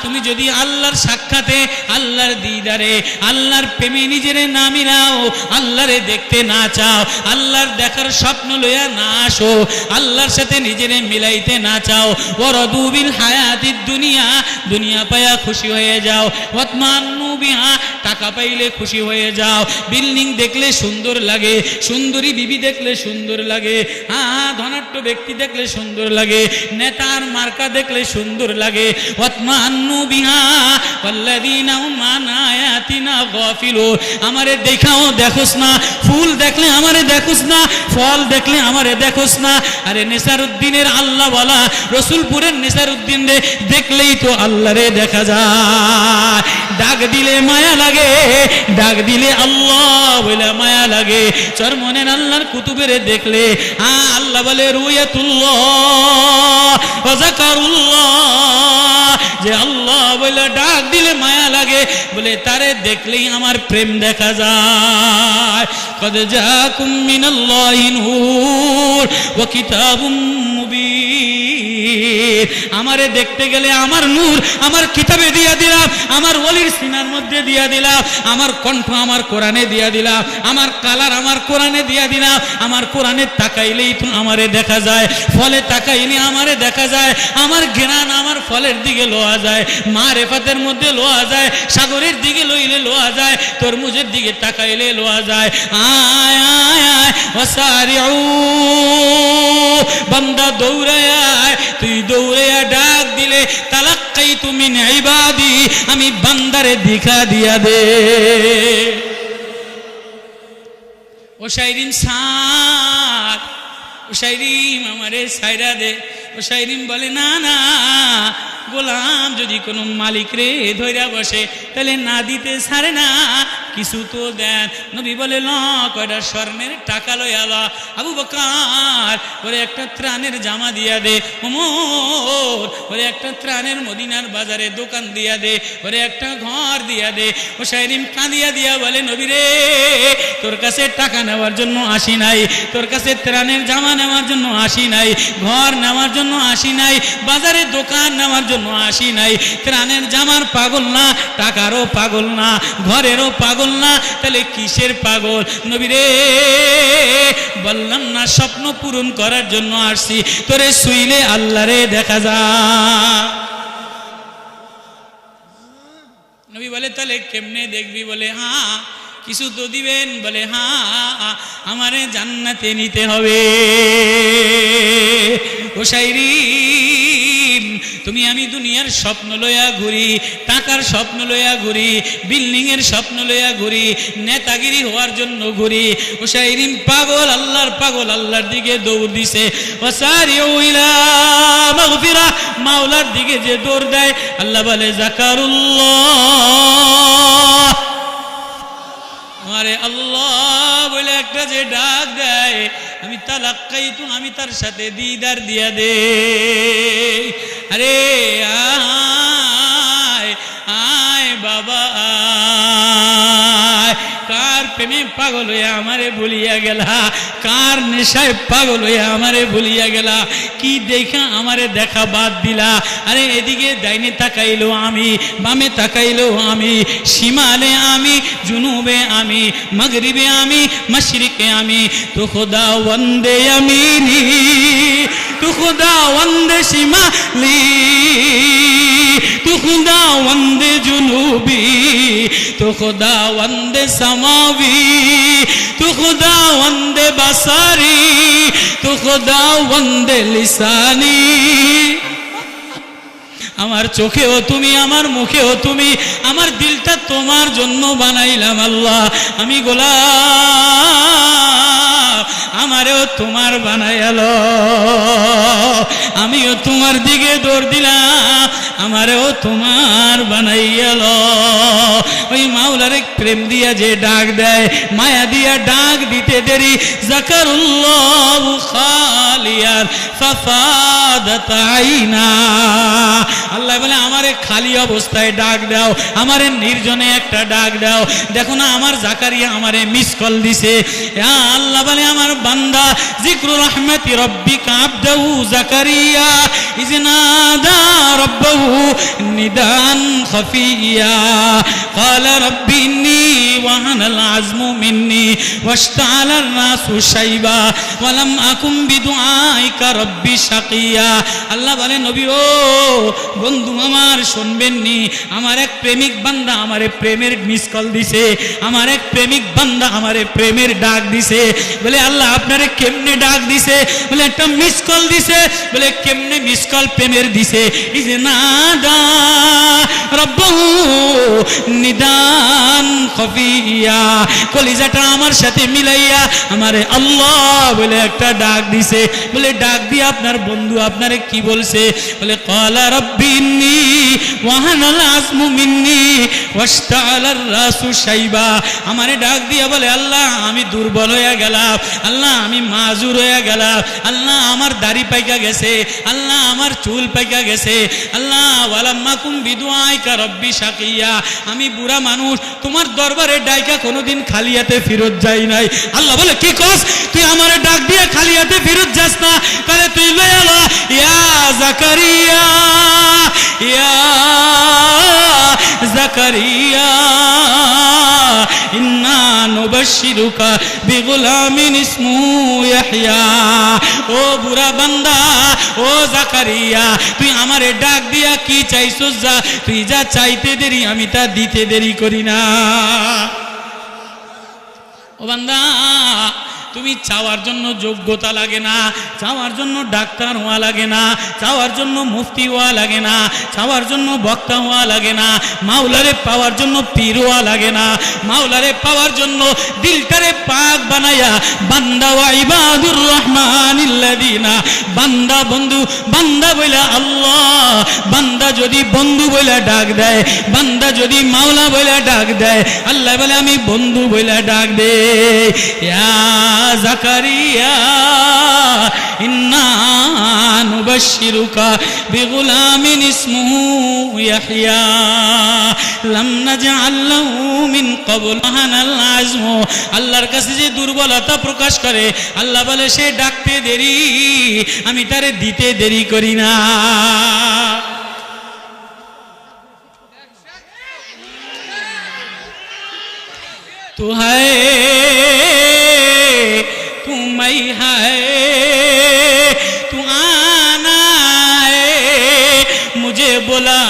তুমি যদি আল্লাহর সাক্ষাতে, আল্লাহর দিদারে, আল্লাহর প্রেমে নিজেরে না মিলাও, আল্লাহরে দেখতে না চাও, আল্লাহর দেখার স্বপ্ন লইয়া না আসো, আল্লাহর সাথে নিজেরে মিলাইতে না চাও, ওয়ারাদু বিল হায়াতিদ দুনিয়া, দুনিয়া পায়া খুশি হয়ে যাও, ওয়াতমান্নু বিহা, টাকা পাইলে খুশি হয়ে যাও, বিল্ডিং দেখলে সুন্দর লাগে, সুন্দরী বিবি দেখলে সুন্দর লাগে, ধনাঢ্য ব্যক্তি দেখলে সুন্দর লাগে, নেতার মার্কা দেখলে সুন্দর লাগে, ওয়াতমান্নু বিহা ওয়াল্লাযীনা হুম আন আয়াতিনা গাফিলুন। আমারে দেখাও দেখোস না, ফুল দেখলে আমারে দেখোস না, ফল দেখলে আমারে দেখোস না। আরে নেসারউদ্দিনের আল্লাহ বলা, রসুলপুরের নেসারউদ্দিন রে দেখলেই তো আল্লাহরে দেখা যায়। ডাক দিলে মায়া লাগে, ডাক দিলে আল্লাহ বলে মায়া লাগে। চরমনের আল্লাহর কুতুবের দেখলে আল্লাহ বলে রুয়াতুল্লাহ ওয়া যাকারুল্লাহ, যে আল্লাহ বলে ডাক দিলে মায়া লাগে, বলে তারে দেখলেই আমার প্রেম দেখা যায়। কদ জাকুম মিনাল্লাহি নূর ওয়া কিতাবুম মুবিন। আমারে দেখতে গেলে আমার নূর আমার কিতাবে দিয়া দিলাম, আমার ওলির সিনার মধ্যে দিয়া দিলাম, আমার কণ্ঠ আমার কোরআনে দিয়া দিলাম, আমার কালার আমার কোরআনে দিয়া দিলাম। আমার কোরআনে তাকাইলেই তো আমারে দেখা যায়, ফলে তাকাইলে আমারে দেখা যায়, আমার জ্ঞান আমার ফলের দিকে লোয়া যায়, মারেফাতের মধ্যে লোয়া যায়, সাগরের দিকে লইলে লোয়া যায়, তরমুজের দিকে তাকাইলে লোয়া যায়। আয় আয় আয় ওয়াসারিউ, বান্দা দৌড়ায় আয়, তুই দৌড়াইয়া ডাক দিলে তালাক্কাইতু মিন ইবাদি, আমি বান্দারে দেখা দিয়া দে। ও শাইরিন সাত, ও শাইরিন আমারে সাইরা দে। ও শাইরিন বলে না না, গোলাম যদি কোনো মালিক রে ধইরা বসে তাহলে না দিতে ছাড়ে না, কিছু তো দেন। নবী বলে ল কয়টা স্বর্ণের টাকা লইয়া ল। আবু বকর ওরে একটা ত্রাণের জামা দিয়া দে, ওমর ওরে একটা ত্রাণের মদিনার বাজারে দোকান দিয়া দে, ওরে একটা ঘর দিয়া দে। ও শাইরিন কাঁদিয়া দিয়া বলে নবী রে, তোর কাছে টাকা নেওয়ার জন্য আসি নাই, তোর কাছে ত্রাণের জামা নেওয়ার জন্য আসি নাই, ঘর নেওয়ার জন্য আসি নাই, বাজারে দোকান নেওয়ার জন্য আসি নাই। ত্রাণের জামার পাগল না, টাকারও পাগল না, ঘরেরও পাগল না, তাহলে কিসের পাগল? নবী রে বললাম না স্বপ্ন পূরণ করার জন্য আসছি, তোরে শুইলে আল্লাহরে দেখা যায়। নবী বলে তাহলে কেমনে দেখবি? বলে হ্যাঁ কিছু তো দিবেন। বলে হ্যাঁ আমারে জান্নাতে নিতে হবে। ও শাইরিন তুমি আমি দুনিয়ার স্বপ্ন লইয়া ঘুরি, টাকার স্বপ্ন লইয়া ঘুরি, বিল্ডিং এর স্বপ্ন লইয়া ঘুরি, নেতাগিরি হওয়ার জন্য ঘুরি। ও শাইরিন পাগল, আল্লাহর পাগল, আল্লাহর দিকে দৌড় দিছে। ওয়াসারিউ ইলা মাগফিরা, মাওলার দিকে যে দৌড় দেয়, আল্লাহ বলে যাকারুল্লাহ, আমারে আল্লাহ বলে একটা যে ডাক দেয়, আমি তালাক্কাইতু, আমি তার সাথে দিদার দিয়া দে। আরে আয় আয় বাবা আয়, কার প্রেমে পাগল হইয়া আমারে ভুলিয়া গেলা, কার নেশায় পাগল হইয়া আমারে ভুলিয়া গেলা, কি দেখা আমারে দেখা বাদ দিলা। আরে এদিকে ডাইনে তাকাইলো আমি, বামে তাকাইলো আমি, শিমালে আমি, জুনুবে আমি, মাগরিবে আমি, মাশরিকে আমি। তো খোদা ওয়ান্দে আমিনি, তো খোদা ওয়ান্দে শিমালি, তো খোদা ওয়ান্দে জুনুবি, তো খোদা ওয়ান্দে সামাবি, তো খোদা ওয়ান্দে বাসারি, তো খোদা ওয়ান্দে লিসানি। আমার চোখেও তুমি, আমার মুখেও তুমি, আমার দিলটা তোমার জন্য বানাইলাম আল্লাহ। আমি গোলাম, আমারেও তোমার বানাইলো, আমিও তোমার দিকে দৌড় দিলাম, আমারেও তোমার বানাইল। ওই মাওলার প্রেম দিয়া যে ডাক দেয়, মায়া দিয়া ডাক দিতে দেরি, যাকারুল্লাহ খালিয়ান ফাফাদাত আইনা। আল্লাহ বলে আমারে খালি অবস্থায় ডাক দাও, আমারে নির্জনে একটা ডাক দাও। দেখো না আমার জাকারিয়া আমারে মিস কল দিছে। আল্লাহ বলে আমার বান্দা যিকরু রাহমাতি রাব্বিকা আবদাহু জাকারিয়া ইয নাদা রাব্বাহু নিদান খাফিয়া ক্বালা রাব্বি ইন্নী ওয়াহানাল আযমু মিন্নী ওয়াশতাআলার রাসু শাইবা ওয়া লাম আকুম বিদুআইকা রাব্বি শাকিয়া। আল্লাহ বলে নবী ও বন্ধু আমার শুনবেন নি, আমার এক প্রেমিক বান্দা আমারে প্রেমের মিস কল দিছে, আমার এক প্রেমিক বান্দা আমারে প্রেমের ডাক দিছে। বলে আল্লাহ আপনারে কেমনে ডাক দিছে? বলে একটা মিস কল দিছে। বলে কেমনে মিস কল প্রেমের দিছে? ইয নাদা রাব্বাহু নিদান খাফিয়া, কলিজাটা আমার সাথে মিলাইয়া আমারে আল্লাহ বলে একটা ডাক দিছে। বলে ডাক দিয়ে আপনার বন্ধু আপনারে কি বলছে? বলে ক্বালা রাব্বি ইন্নী ওয়াহানাল আযমু মিন্নী ওয়াশতাআলার রাসু শাইবা। আমারে ডাক দিয়া বলে আল্লাহ আমি দুর্বল হয়ে গেলাম, আল্লাহ আমি মাজুর হয়ে গেলাম, আল্লাহ আমার দাড়ি পাইকা গেছে, আল্লাহ আমার চুল পাইকা গেছে, আল্লাহ ওয়ালাম্মা কুম বিদুআইকা রাব্বি শাকিয়া, আমি বুড়া মানুষ, তোমার দরবারে ডাইকা কোনোদিন খালি হাতে ফেরত যাই নাই। আল্লাহ বলে কি কস? তুই আমারে ডাক দিয়ে খালি হাতে ফেরত যাস না, তাহলে তুই লয়ে আলো জাকারিয়া ইয়া জাকারিয়া ইন্না নুবাশশিরুকা বিগুলামিন ইসমুহু ইয়াহইয়া। ও বুড়া বান্দা, ও জাকারিয়া, তুই আমারে ডাক দিয়া কি চাইছস? যা, তুই যা চাইতে দেরি আমি তা দিতে দেরি করি না। ও বান্দা, তুমি চাওয়ার জন্য যোগ্যতা লাগে না, চাওয়ার জন্য ডাক্তার হওয়া লাগে না, চাওয়ার জন্য মুফতি হওয়া লাগে না, চাওয়ার জন্য বক্তা হওয়া লাগে না, মাওলারে পাওয়ার জন্য পীর হওয়া লাগে না। মাওলারে পাওয়ার জন্য দিলটারে পাক বানায়া বান্দা ওয়া ইবাদুর রহমানিল্লাযিনা, বান্দা বন্ধু, বান্দা বইলা আল্লাহ, বান্দা যদি বন্ধু বইলা ডাক দেয়, বান্দা যদি মাওলা বইলা ডাক দেয়, আল্লাহ বলে আমি বন্ধু বইলা ডাক দে। ইয়া জাকারিয়া ইন্না নুবাশশিরুকা বিগুলামিন ইসমুহু ইয়াহইয়া লাম নাজআল লাহু মিন ক্বাবল হানাল আযমু। আল্লাহর কাছে যে দুর্বলতা প্রকাশ করে, আল্লাহ বলে সে ডাকতে দেরি আমি তারে দিতে দেরি করি না। তু হায় तू मैं है तू आना है, मुझे बुला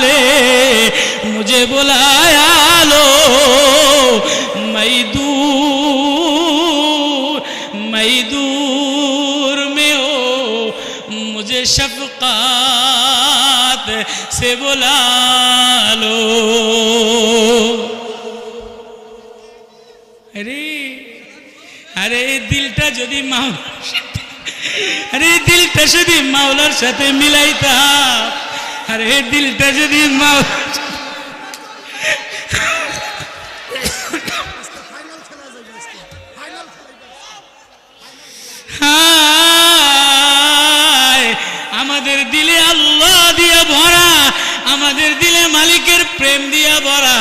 ले, मुझे बुलाया लो, मैं दूर में हो, मुझे शफ़क़त से बुला लो। আরে দিলটা যদি মাওলার সাথে, আরে দিলটা যদি মাওলার সাথে মিলাইতাম, আরে দিলটা যদি মাওলার আমাদের দিলে আল্লাহ দিয়া ভরা, আমাদের দিলে মালিকের প্রেম দিয়া ভরা,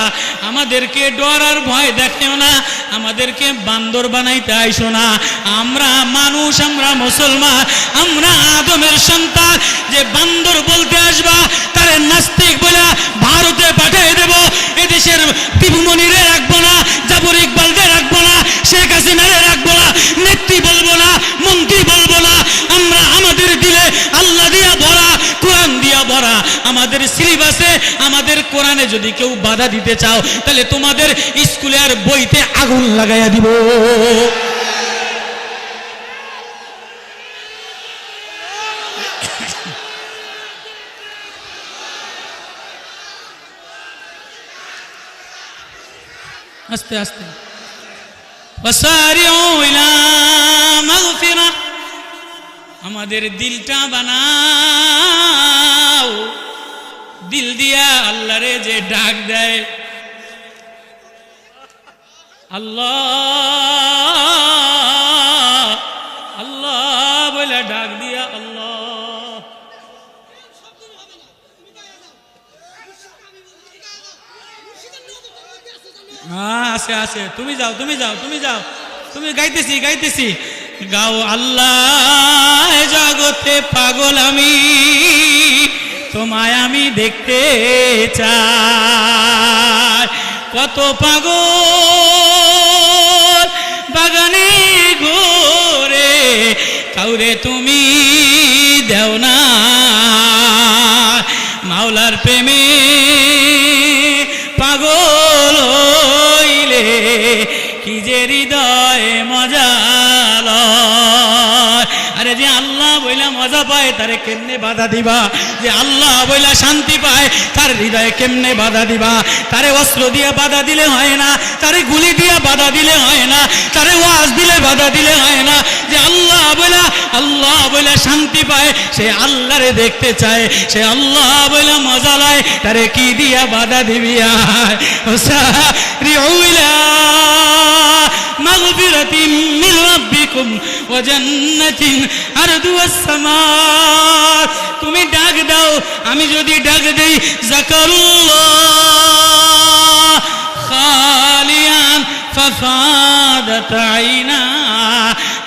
আমাদেরকে ডর আর ভয় দেখেও না, আমাদেরকে বান্দর বানাইতে আইসো না। আমরা মানুষ, আমরা মুসলমান, আমরা আদমের সন্তান। যে বান্দর বলতে আসবা তারে নাস্তিক বলে ভারতে পাঠিয়ে দেব। এদেশের টিপুমনিরে রাখবো না, জাফর ইকবালদের রাখবো না, শেখ হাসিনারে রাখবো না, নেত্রী বলবো না, মন্ত্রী বলবো না। আমরা আমাদের দিলে আল্লাহ দিয়া ভরা, কোরআন দিয়া ভরা। আমাদের সিলেবাসে, আমাদের কোরআনে যদি কেউ বাধা দিতে চাও, তাহলে তোমাদের স্কুলে আর বইতে আগুন লাগাইয়া দিব। আস্তে আস্তে ওয়াসারিউ ইলা মাগফিরা, আমাদের দিলটা বানাও। দিল দিয়া আল্লাহরে যে ডাক দেয়, আল্লাহ আল্লাহ বলে ডাক দিয়া আল্লাহ। আছে আছে, তুমি যাও, তুমি যাও, তুমি যাও, তুমি গাইতেছি গাইতেছি গাও। আল্লাহ জগতে পাগল আমি, তোমায় আমি দেখতে চাই। কত পাগল বাগানে ঘোরে, কাউরে তুমি দেও না। মাওলার প্রেমে পাগল হইলে কি যে হৃদয়ে মজা লয়। আরে যে আল্লাহ বইলা মজা পায় তারে কেমনে বাধা দিবা? যে আল্লাহ বইলা শান্তি পায় তার হৃদয়ে কেমনে বাধা দিবা? তারে অস্ত্র দিয়ে বাধা দিলে হয় না, তারে গুলি দিয়ে বাধা দিলে হয় না, তারে ওয়াজ দিলে বাধা দিলে হয় না। যে আল্লাহ বইলা শান্তি পায়, সে আল্লাহরে দেখতে চায়, সে আল্লাহ বইলা মজা লয়, তারে কি দিয়া বাধা দিবি? মাগফিরাতিন মির রাব্বিকুম ওয়া জান্নাতিন আরদুহাস সামা। তুমি ডাক দাও, আমি যদি ডাক দেই যাকারুল্লাহ খালিয়ান ফাফাদাত আইনা,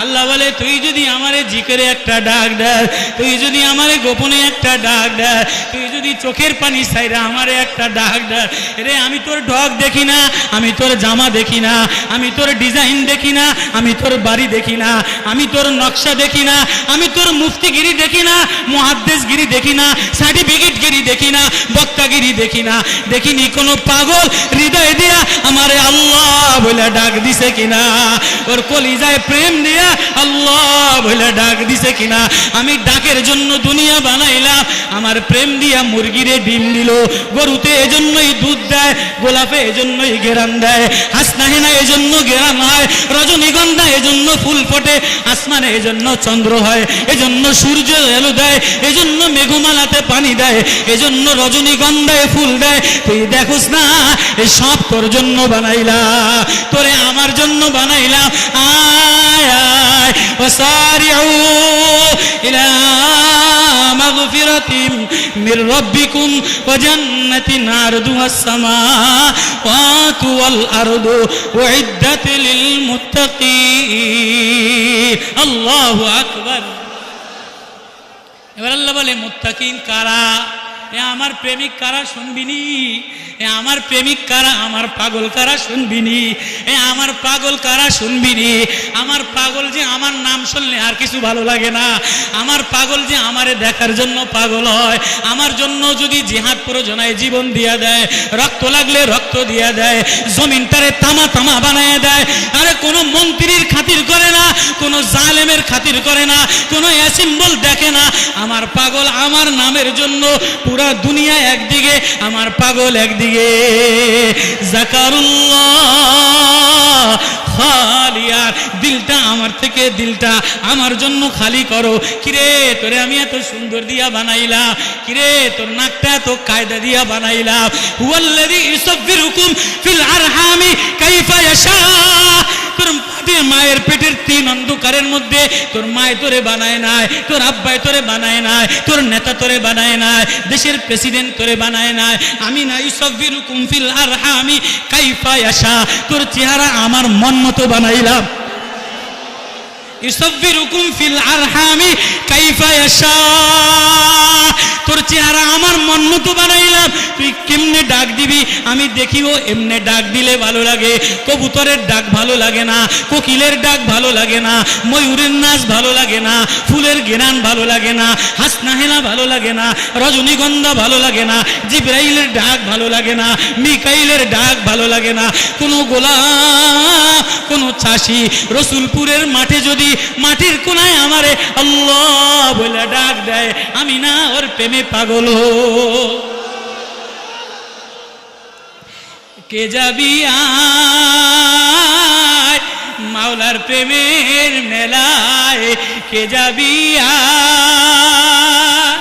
আল্লাহ আল্লাহ বলে তুই যদি আমারে জিকিরে একটা ডাক দেয়, তুই যদি আমারে গোপনে একটা ডাক দেয়, তুই যদি চোখের পানি ছাইরা আমারে একটা ডাক দেয়, রে আমি তোর ঢক দেখি না, আমি তোর জামা দেখি না, আমি তোর ডিজাইন দেখি না, আমি তোর বাড়ি দেখি না, আমি তোর নকশা দেখি না, আমি তোর মুফতিগিরি দেখি না, মুহাদ্দিসগিরি দেখি না, সার্টিফিকেটগিরি দেখি না, বক্তাগিরি দেখি না, দেখিনি কোনো পাগল হৃদয় দিয়া আমারে আল্লাহ বলে ডাক দিছে কিনা, ওর কলিজায় প্রেম দিয়া আল্লাহ বলে ডাক দিছে কিনা। আমি ডাকের জন্য দুনিয়া বানাইলাম, আমার প্রেম দিয়া মুরগিরে ডিম দিল, গরুতে এজন্যই দুধ দেয়, গোলাপে এজন্যই ঘেরান দেয়, হাসনাহেনা এজন্য ঘেরান হয়, রজনীগন্ধা এজন্য ফুল ফোটে, আসমানে এজন্য চন্দ্র হয়, এজন্য সূর্য এলো দেয়, এজন্য মেঘমালাতে পানি দেয়, এজন্য রজনীগন্ধায় ফুল দেয়। তুই দেখোস না এই সব তোর জন্য বানাইলাম, তোরে আমার জন্য বানাইলাম। আয় আয় ওয়াসারিউ ইলা মাগফিরাতিম মির রাব্বিকুম ওয়া জান্নাতিন আরদুহাস সামাওয়াতু ওয়াল আরদু উইদ্দাত লিল মুত্তাকিন। আল্লাহু আকবার। এবার আল্লাহ বলে মুত্তাকিন কারা? এ আমার প্রেমিক কারা শুনবিনি? এ আমার প্রেমিক কারা? আমার পাগল কারা শুনবিনি? এ আমার পাগল কারা শুনবিনি? আমার পাগল যে আমার নাম শুনলে আর কিছু ভালো লাগে না, আমার পাগল যে আমারে দেখার জন্য পাগল হয়, আমার জন্য যদি জিহাদ প্রয়োজনায় জীবন দিয়া দেয়, রক্ত লাগলে রক্ত দিয়া দেয়, জমিনটারে তামা তামা বানায় দেয়। আরে কোনো মন্ত্রীর খাতির করে না, কোনো জালেমের খাতির করে না, কোনো অ্যাসিম্বল দেখে না। আমার পাগল আমার নামের জন্য পুরা দুনিয়া একদিকে, আমার পাগল একদিকে। জাকারুল্লাহ খালিয়ার, দিলটা আমার থেকে, দিলটা আমার জন্য খালি করো। কিরে তোরে আমি এত সুন্দর দিয়া বানাইলাম, কিরে তোর নাকটা এত কায়দা দিয়া বানাইলাম। হুয়াল্লাযী ইউসাব্বিরুকুম ফিল আরহামি কাইফা ইয়াশা। তোর মায়ের পেটের 3 অন্ধকারের মধ্যে তোর মায় তোরে বানায় নাই, তোর আব্বায় তোরে বানায় নাই, তোর নেতা তোরে বানায় নাই, দেশের প্রেসিডেন্ট তোরে বানায় নাই। আমি না ইউসাব্বিরুকুম ফিল আরহামি কাইফা ইয়াশা, তোর চেহারা আমার মন মতো বানাইলাম। ইউসাব্বিরুকুম ফিল আরহামি কাইফা ইয়াশা, তোর চেহারা আমার মন মতো বানাইলাম। তুই কেমনে ডাক দিবি আমি দেখিব, এমনে ডাক দিলে ভালো লাগে। কবুতরের ডাক ভালো লাগে না, কোকিলের ডাক ভালো লাগে না, ময়ূরের নাচ ভালো লাগে না, ফুলের ঘ্রাণ ভালো লাগে না, হাসনাহেনা ভালো লাগে না, রজনীগন্ধা ভালো লাগে না, জিবরাইলের ডাক ভালো লাগে না, মিকাইলের ডাক ভালো লাগে না। কোনো গোলাম, কোনো চাষি রসুলপুরের মাঠে যদি মাটির কোনায় আমারে আল্লাহ বলে ডাক দেয়, আমি না ওর প্রেমে পাগল। কে যাবি আয় মাওলার প্রেমের মেলায়, কে যাবি আয়।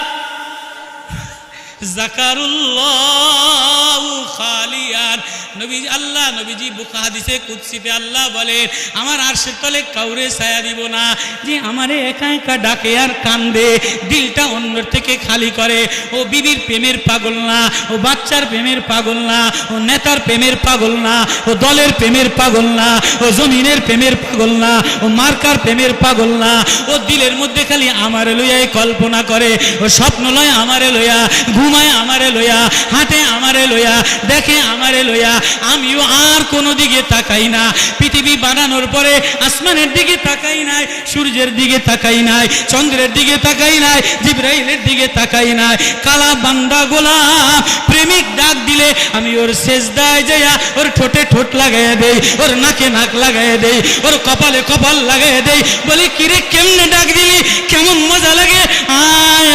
জাকারুল্লাহ খালিয়ান। নবী আল্লাহ নবীজি বুখা হাদিসে কুদসিতে আল্লাহ বলেন, আমার আরশের তলে কাউরে ছায়া দিব না যে আমারে একা একা ডাকে আর কান্দে, দিলটা অন্যর থেকে খালি করে। ও বিবির প্রেমের পাগল না, ও বাচ্চার প্রেমের পাগল না, ও নেতার প্রেমের পাগল না, ও দলের প্রেমের পাগল না, ও জমিনের প্রেমের পাগল না, ও মার্কার প্রেমের পাগল না। ও দিলের মধ্যে খালি আমারে লইয়াই কল্পনা করে, ও স্বপ্ন লয় আমারে লইয়া, ঘুমায় আমারে লইয়া, হাঁটে আমারে লইয়া, দেখে আমারে লইয়া। আমিও আর কোনো দিকে তাকাই না। পৃথিবী বানানোর পরে আসমানের দিকে তাকাই নাই, সূর্যের দিকে তাকাই নাই, চন্দ্রের দিকে তাকাই নাই, জিবরাইলের দিকে তাকাই নাই। কালা বান্দা গোলাম প্রেমিক ডাক দিলে আমি ওর সেজদায় যাইয়া ওর ঠোঁটে ঠোঁট লাগাইয়া দেই, ওর নাকে নাক লাগাইয়া দেই, ওর কপালে কপাল লাগাইয়া দেই। বলি কিরে কেমনে ডাক দিলি, কেমন মজা লাগে। আয়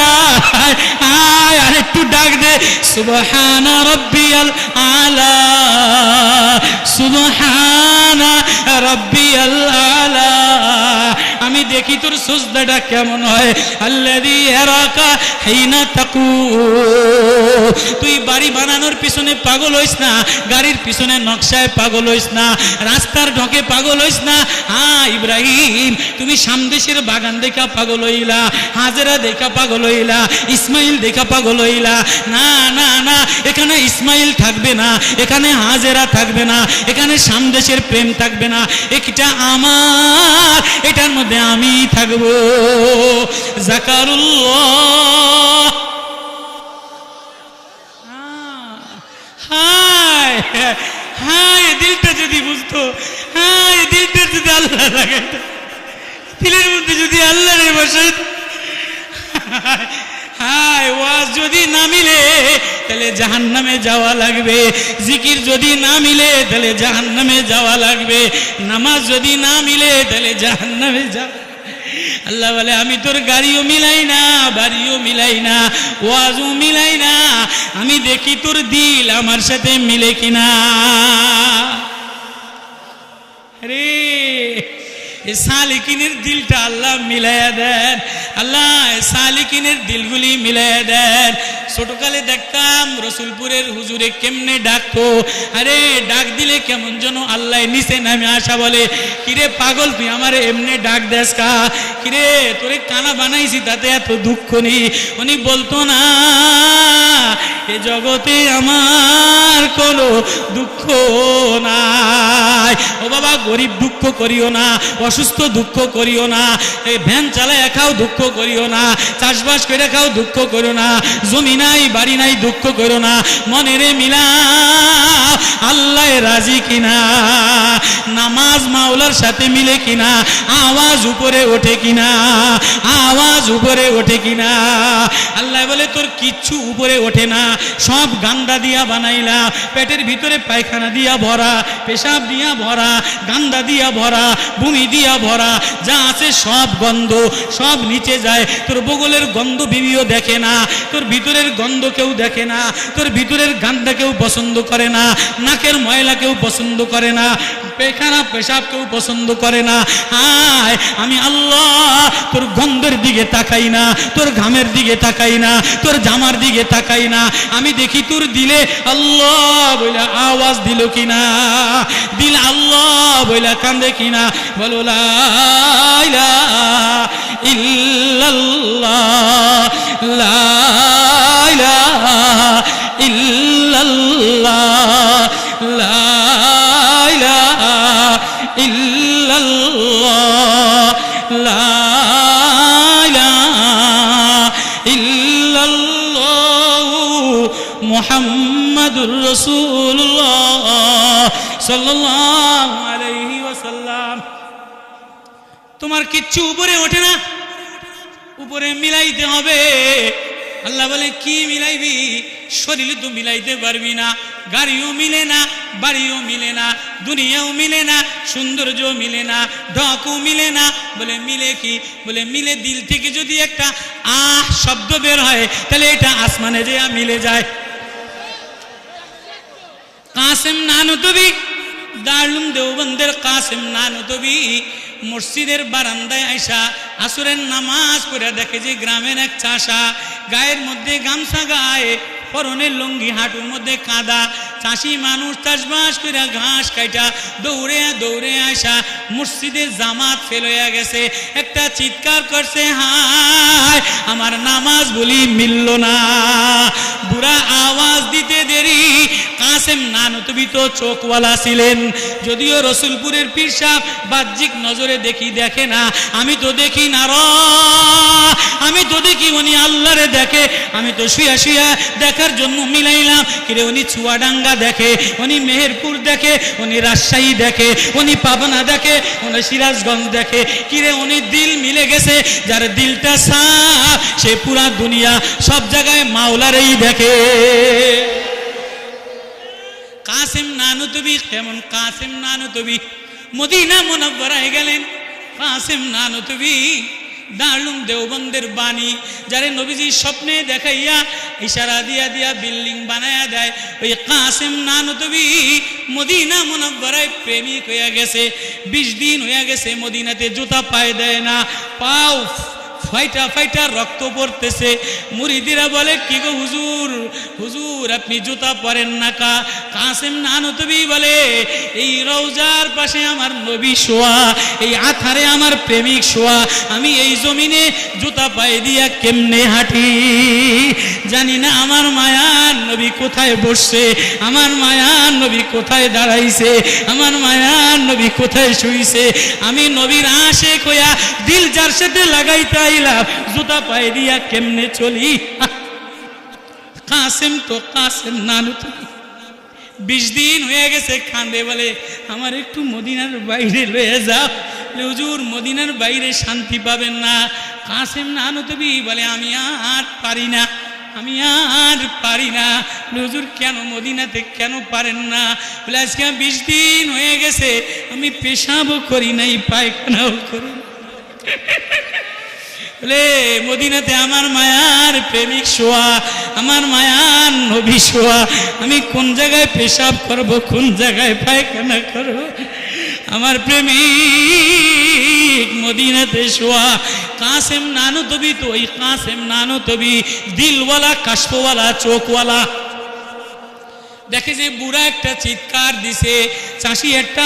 আয় আয় আর একটু ডাক দে। সুবহানা রাব্বিয়াল আলা, সুবহানা রাব্বিয়াল আলা। আমি দেখি তোর সুজদাটা কেমন হয়। আল্লাযী ইয়ারাকা হিনা তাকু। তুই বাড়ি বানানোর পিছনে পাগল হইস না, গাড়ির পিছনে নকশায় পাগল হইস না, রাস্তার ঢকে পাগল হইস না। হ্যাঁ ইব্রাহিম তুমি সামদেশের বাগান দেখা পাগল হইলা, হাজেরা দেখা পাগল হইলা, ইসমাইল দেখা পাগল হইলা। না না না, এখানে ইসমাইল থাকবে না, এখানে হাজেরা থাকবে না, এখানে সামদেশের প্রেম থাকবে না। এটা আমার, এটার মধ্যে আমি থাকবো। জাকারুল্লাহ হায় হায়, দিলটা যদি বুঝতো, হায় দিলটা যদি আল্লাহ লাগাইতো, দিলের মধ্যে যদি আল্লাহরে বসাইত, হায় ওয়াজ যদি না মিলে তাহলে জাহান্নামে যাওয়া লাগবে, জিকির যদি না মিলে তাহলে জাহান্নামে যাওয়া লাগবে, নামাজ যদি না মিলে তাহলে জাহান্নামে যাওয়া। আল্লাহ বলে আমি তোর গাড়িও মিলাই না, বাড়িও মিলাই না, ওয়াজও মিলাই না, আমি দেখি তোর দিল আমার সাথে মিলে কিনা। রে সালিকিনের দিলটা আল্লাহ মিলাইয়া দেন, আল্লাহ সালিকিনের দিলগুলি মিলাইয়া দেন। ছোটকালে দেখতাম রসুলপুরের হুজুরে কেমনে ডাকতো, আরে ডাক দিলে কেমন যেন আল্লাহ নিচে নামে আসা বলে, কিরে পাগল তুই আমারে এমনি ডাক দেস কা, কিরে তোরে কানা বানাইছি তাতে এত দুঃখ নেই। উনি বলতো না এ জগতে আমার কোনো দুঃখ নাই। ও বাবা গরিব দুঃখ করিও না, অসুস্থ দুঃখ করিও না, এই ভ্যান চালায় খাও দুঃখ করিও না, চাষবাস করে খাও দুঃখ করিও না, জমি নাই বাড়ি নাই দুঃখ করো না, মনেরে মিলা আল্লাহ রাজি কিনা, নামাজ মাওলার সাথে মিলে কিনা, আওয়াজ উপরে ওঠে কিনা, আওয়াজ উপরে ওঠে কিনা। আল্লাহ বলে তোর কিচ্ছু উপরে ওঠে না, সব গান্দা দিয়া বানাইলা, পেটের ভিতরে পায়খানা দিয়া ভরা, পেশাব দিয়া ভরা, গান্দা দিয়া ভরা, ভূমি দিয়া ভরা, যা আছে সব গন্ধ, সব নিচে যায়। তোর বগলের গন্ধ বিবিও দেখে না, তোর ভিতরের গন্ধ কেউ দেখে না, তোর ভিতরের গান্দা কেউ পছন্দ করে না, নাকের ময়লা কেউ পছন্দ করে না, পায়খানা পেশাব কেউ পছন্দ করে না। হায় আমি আল্লাহ তোর গন্ধের দিকে তাকাই না, তোর ঘামের দিকে তাকাই না, তোর জামার দিকে তাকাই না, আমি দেখি তোর দিলে আল্লাহ বইলা আওয়াজ দিল কিনা, দিল আল্লাহ বইলা কান্দে কিনা। বলো লা ইলাহা ইল্লাল্লাহ, লা ইলাহা ইল্লাল্লাহ, লা ইলাহা ইল্লাল্লাহ, লা ইলাহা ইল্লাল্লাহ মুহাম্মাদুর রাসূলুল্লাহ সাল্লাল্লাহু আলাইহি ওয়াসাল্লাম। তোমার কিচ্ছু উপরে ওঠে না, উপরে মিলাইতে হবে। আল্লাহ বলে কি মিলাইবি, শরীর তো মিলাইতে পারবি না, গাড়িও মিলে না, বাড়িও মিলে না, দুনিয়াও মিলে না, সৌন্দর্য মিলে না, ঢকও মিলে না। বলে মিলে কি, বলে মিলে দিল থেকে যদি একটা আহ শব্দ বের হয় তাহলে এটা আসমানে যে মিলে যায়। কাসেম নানুতবি, দারুল দেওবন্দের কাসেম নানুতবি মসজিদের বারান্দায় আইসা আসরের নামাজ পড়ে দেখে যে গ্রামের এক চাষা গায়ের মধ্যে গামছা গায়ে, পরনের লুঙ্গি, হাঁটুর মধ্যে কাদা, চাষি মানুষ চাষবাস করে ঘাস কাইটা দৌড়ে দৌড়ে আসা মসজিদের জামাত ফেল হয়ে গেছে। একটা চিৎকার করছে, হায় আমার নামাজ বলি মিলল না। বুড়া আওয়াজ দিতে দেরি, কাসেম নানুতবি তো চোখওয়ালা ছিলেন, যদিও রসুলপুরের পীর সাহেব বাহ্যিক নজরে দেখে না, আমি তো দেখি না র, আমি তো দেখি উনি আল্লাহরে দেখে, আমি তো শুয়া শুয়া দেখার জন্য মিলাইলাম। কিরে উনি চুয়াডাঙ্গা দেখে, উনি মেহেরপুর দেখে, উনি রাজশাহী দেখে, উনি পাবনা দেখে, উনি সিরাজগঞ্জ দেখে। কিরে উনি দিল মিলে গেছে, যার দিলটা সাফ সে পুরা দুনিয়া সব জায়গায় মাওলারেই দেখে। কাসেম নানুতবি কেমন, কাসেম নানুতবি মদিনা মুনাওয়ারায় গেলেন। কাসেম নানুতবি দারুল দেওবন্দের বাণী, যারে নবীজি স্বপ্নে দেখাইয়া ইশারা দিয়া দিয়া বিল্ডিং বানায়া দেয়, ওই কাসেম নানুতবি মদিনা মুনাওয়ারায় প্রেমিক হইয়া গেছে। 20 দিন হইয়া গেছে মদিনাতে জুতা পায়ে দেয় না, পাও ফাইটা ফাইটা রক্ত পড়তেছে। মুরিদিরা বলে কি গো হুজুর, হুজুর আপনি জুতা পরেন না কা? কাসেম নানুতুবি বলে এই রওজার পাশে আমার নবী শোয়া, এই আথারে আমার প্রেমিক শোয়া, আমি এই জমিনে জুতা পায়ে দিয়া কেমনে হাঁটি? জানি না আমার মায়ার নবী কোথায় বসছে, আমার মায়ার নবী কোথায় দাঁড়াইছে, আমার মায়ার নবী কোথায় শুইছে। আমি নবীর আশিক হইয়া দিল যার সাথে লাগাইতে আইলাম, জুতা পায়ে দিয়া কেমনে চলি? কাসেম তো কাসেম নানুতুবি 20 দিন হয়ে গেছে, কান্দে বলে আমার একটু মদিনার বাইরে লয়ে যাও। হুজুর মদিনার বাইরে শান্তি পাবেন না। কাসেম নানুতুবি বলে আমি আর পারি না, আমি আর পারি না। হুজুর কেন মদিনাতে কেন পারেন না? বলে আজকে 20 দিন হয়ে গেছে, আমি পেশাবও করি নাই, পায়খানাও করি না। বলে মদিনাতে আমার মায়ার প্রেমিক শোয়া, আমার মায়ার নবী শোয়া, আমি কোন জায়গায় পেশাব করব, কোন জায়গায় পায়খানা করব? আমার প্রেমিক মদিনাতে শোয়া। কাসেম নানুতুবি তো ওই কাসেম নানুতুবি, দিলওয়ালা, কাশফওয়ালা, চোখওয়ালা। দেখে যে বুড়া একটা চিৎকার দিছে, চাষি একটা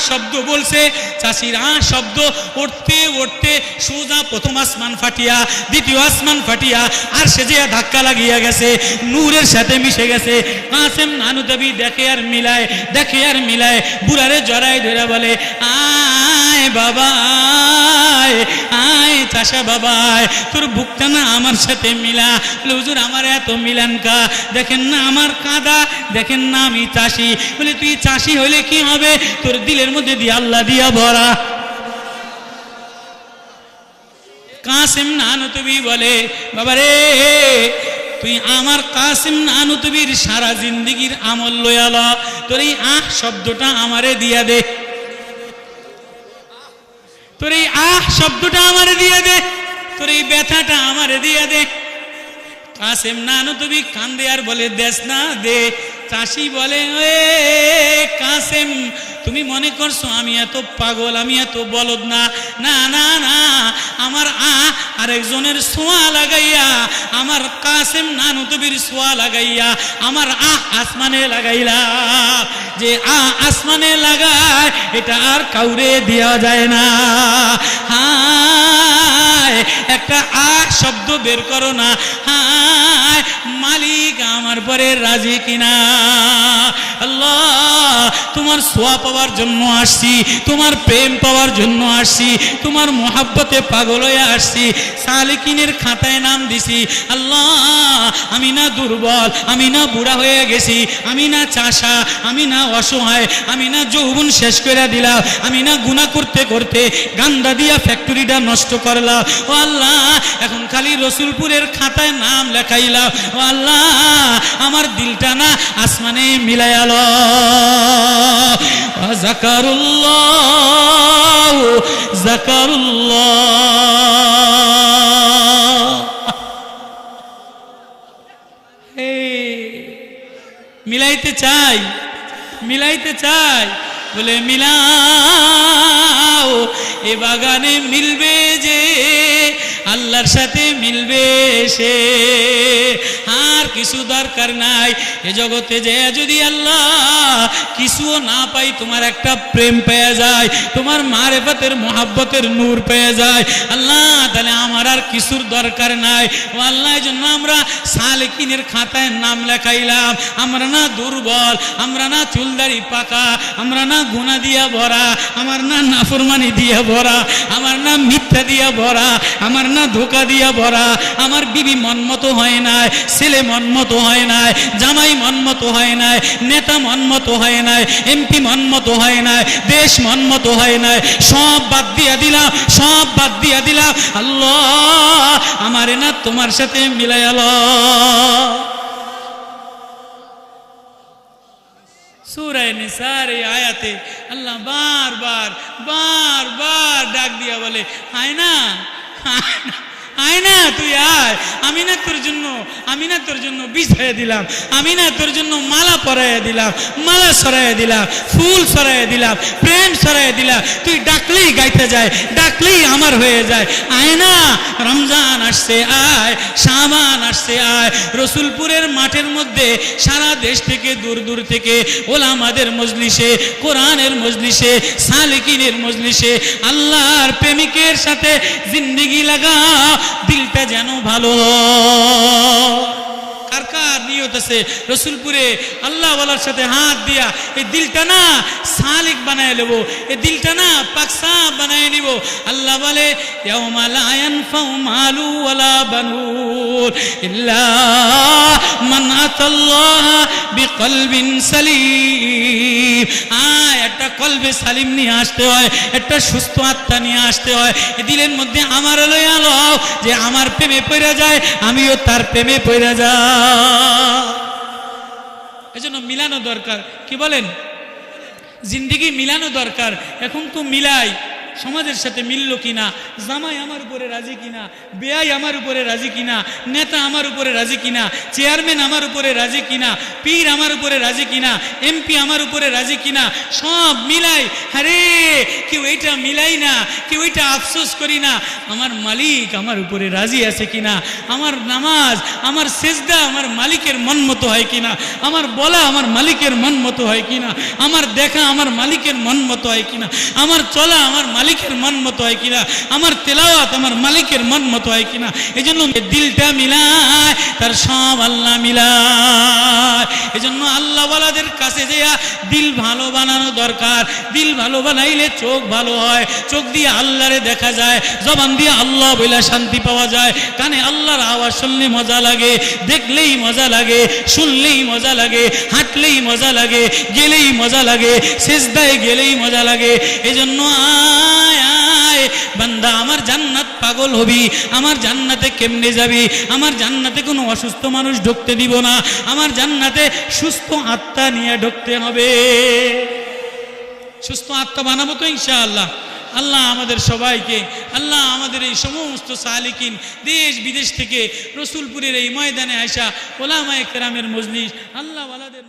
শব্দ বলছে, চাষির শব্দ উঠতে উঠতে সোজা প্রথম আসমান ফাটিয়া, দ্বিতীয় আসমান ফাটিয়া আর সে যে ধাক্কা লাগিয়া গেছে, নূরের সাথে মিশে গেছে। কাসেম নানুতুবি দেখে আর মিলায়, দেখে আর মিলায়, বুড়ারে জড়ায় ধরে বলে আয় বাবা আয় চাষা বাবা আয়, তোর বুকটা না আমার সাথে মিলা। হুজুর আমার এত মিলান কা? দেখেন না আমার কাঁদা, দেখেন না আমি চাষি। বলে তুই চাষি হইলে কি হবে, তোর দিলের মধ্যে দিয়ে আল্লাহ দিয়া ভরা। কাসেম নানুতুবি বলে বাবারে তুই আমার কাসেম নানুতুবির সারা জিন্দিগির আমল লয়াল, তোর এই শব্দটা আমারে দিয়া দে, তোর এই শব্দটা আমারে দিয়া দে, তোর এই ব্যথাটা আমারে দিয়া দে। কাসেম নানুতুবি কান্দে আর বলে দেশ না দে। চাষি বলে এ কাসেম তুমি মনে করছো আমি এত পাগল, আমি এত বলদ না? না না না, আমার আরেকজনের ছোঁয়া লাগাইয়া, আমার কাসেম নানুতুবির ছোঁয়া লাগাইয়া আমার আসমানে লাগাইলা। যে আসমানে লাগায় এটা আর কাউরে দেওয়া যায় না। হায় একটা শব্দ বের করো না, হায় মালিক আমার পরে রাজি কিনা? আল্লাহ তোমার ছোঁয়া পাওয়ার জন্য আসছি, তোমার প্রেম পাওয়ার জন্য আসছি, তোমার মোহাব্বতে পাগল হয়ে আসছি, সালিকিনের খাতায় নাম দিছি। আল্লাহ আমি না দুর্বল, আমি না বুড়া হয়ে গেছি, আমি না চাষা, আমি না অসহায়, আমি না যৌবন শেষ করে দিলাম, আমি না গুনাহ করতে করতে গান্দা দিয়া ফ্যাক্টরিটা নষ্ট করলাম। ও আল্লাহ এখন খালি রসুলপুরের খাতায় নাম লেখাইলাম। ও আল্লাহ আমার দিলটা না আসমানে মিলায়াল। জাকারুল্লাহ জাকারুল্লাহ, মিলাইতে চাই, মিলাইতে চাই। বলে মিলাও এ বাগানে মিলবে যে, আল্লাহর সাথে মিলবে সে, আর কিছু দরকার নাই। এ জগতে যে যদি আল্লাহ কিছুও না পাই, তোমার একটা প্রেম পেয়ে যায়, তোমার মারেফতের মোহাব্বতের নূর পেয়ে যায় আল্লাহ, তাহলে আমার আর কিছুর দরকার নাই। ও আল্লাহ এই জন্য আমরা সালেকিনের খাতায় নাম লেখাইলাম। আমরা না দুর্বল, আমরা না চুলদারি পাকা, আমরা না গুনাহ দিয়া ভরা, আমার না নাফরমানি দিয়া ভরা, আমার না মিথ্যা দিয়া ভরা, আমার না ধোঁকা দিয়া ভরা। আমার বিবি মন মতো হয় নাই, ছেলে মন মতো হয় নাই, জামাই মন মতো হয় নাই, নেতা মন মতো হয় নাই, এমপি মন মতো হয় নাই, দেশ মন মতো হয় নাই। সব বাদ দিয়া দিলাম, সব বাদ দিয়া দিলাম। আল্লাহ আমারে না তোমার সাথে মিলাইয়াল। সূরা নিসার এই আয়াতে আল্লাহ বারবার ডাক দিয়া বলে আয় না, আয় না, তুই আয়, আমি না তোর জন্য বিছাইয়া দিলাম, আমি না তোর জন্য মালা পরাইয়া দিলাম, মালা সরাইয়া দিলাম, ফুল সরাইয়া দিলাম, প্রেম সরাইয়া দিলাম। তুই ডাকলেই গাইতে যায়, ডাকলেই আমার হয়ে যায়। আয় না, রমজান আসছে আয়, শাবান আসছে আয়। রসুলপুরের মাঠের মধ্যে সারা দেশ থেকে দূর দূর থেকে ওলামাদের মজলিসে, কোরআনের মজলিসে, সালেকিনের মজলিসে আল্লাহর প্রেমিকের সাথে জিন্দেগি লাগাও, দিলটা যেন ভালো। কার কার নিয়ত আছে রসুলপুরে আল্লাহ ওয়ালার সাথে হাত দিয়া এই দিলটা না সালিক বানায় নেব, এই দিলটা না পাকসা বানায় নিব। আল্লাহ বলে ইয়াউমা লা ইয়ানফাউ মালু ওয়ালা বানুন ইল্লা মান আতাল্লাহ বিকলবিন সালিম। একটা কলবে সালিম নিয়ে আসতে হয়, একটা সুস্থ আত্মা নিয়ে আসতে হয়। এই দিলের মধ্যে আমার লইয়া লও যে আমার প্রেমে পড়ে যায়, আমিও তার প্রেমে পড়ে যাই। এজন্য মিলানো দরকার, কি বলেন? জিন্দেগি মিলানো দরকার। এখন তো মিলাই, সমাজের সাথে মিললো কিনা, জামাই আমার উপরে রাজি কিনা, বেয়াই আমার উপরে রাজি কিনা, নেতা আমার উপরে রাজি কিনা, চেয়ারম্যান আমার উপরে রাজি কিনা, পীর আমার উপরে রাজি কিনা, এমপি আমার উপরে রাজি কিনা, সব মিলাই। আরে কেউ এইটা মিলাই না, কেউ এইটা আফসোস করি না, আমার মালিক আমার উপরে রাজি আছে কিনা, আমার নামাজ, আমার সেজদা আমার মালিকের মন মতো হয় কিনা, আমার বলা আমার মালিকের মন মতো হয় কিনা, আমার দেখা আমার মালিকের মন মতো হয় কিনা, আমার চলা আমার মালিকের মন মতো হয় কিনা, আমার তেলাওয়াত আমার মালিকের মন মতো হয় কিনা। এই জন্য দিলটা মিলায়, তার সব আল্লাহ মিলায়। এই জন্য আল্লাহওয়ালাদের কাছে যেয়া দিল ভালো বানানো দরকার। দিল ভালো বানাইলে চোখ ভালো হয়, চোখ দিয়ে আল্লাহরে দেখা যায়, জবান দিয়ে আল্লাহ বলে শান্তি পাওয়া যায়, কানে আল্লাহর আওয়াজ শুনলে মজা লাগে, দেখলেই মজা লাগে, শুনলেই মজা লাগে, হাঁটলেই মজা লাগে, গেলেই মজা লাগে, সেজদায় গেলেই মজা লাগে। এই জন্য আয় আয় বান্দা, আমার জান্নাত পাগল হবি, আমার জান্নাতে কেমনে যাবি? আমার জান্নাতে কোনো অসুস্থ মানুষ ঢুকতে দিব না, আমার জান্নাতে সুস্থ আত্মা নিয়ে ঢুকতে হবে। সুস্থ আত্মা বানাবো তো ইনশাআল্লাহ। আল্লাহ আমাদের সবাইকে, আল্লাহ আমাদের এই সমস্ত সালিকিন দেশ বিদেশ থেকে রসুলপুরের এই ময়দানে আসা ওলামায়ে কেরামের মজলিস, আল্লাহ ওয়ালাদের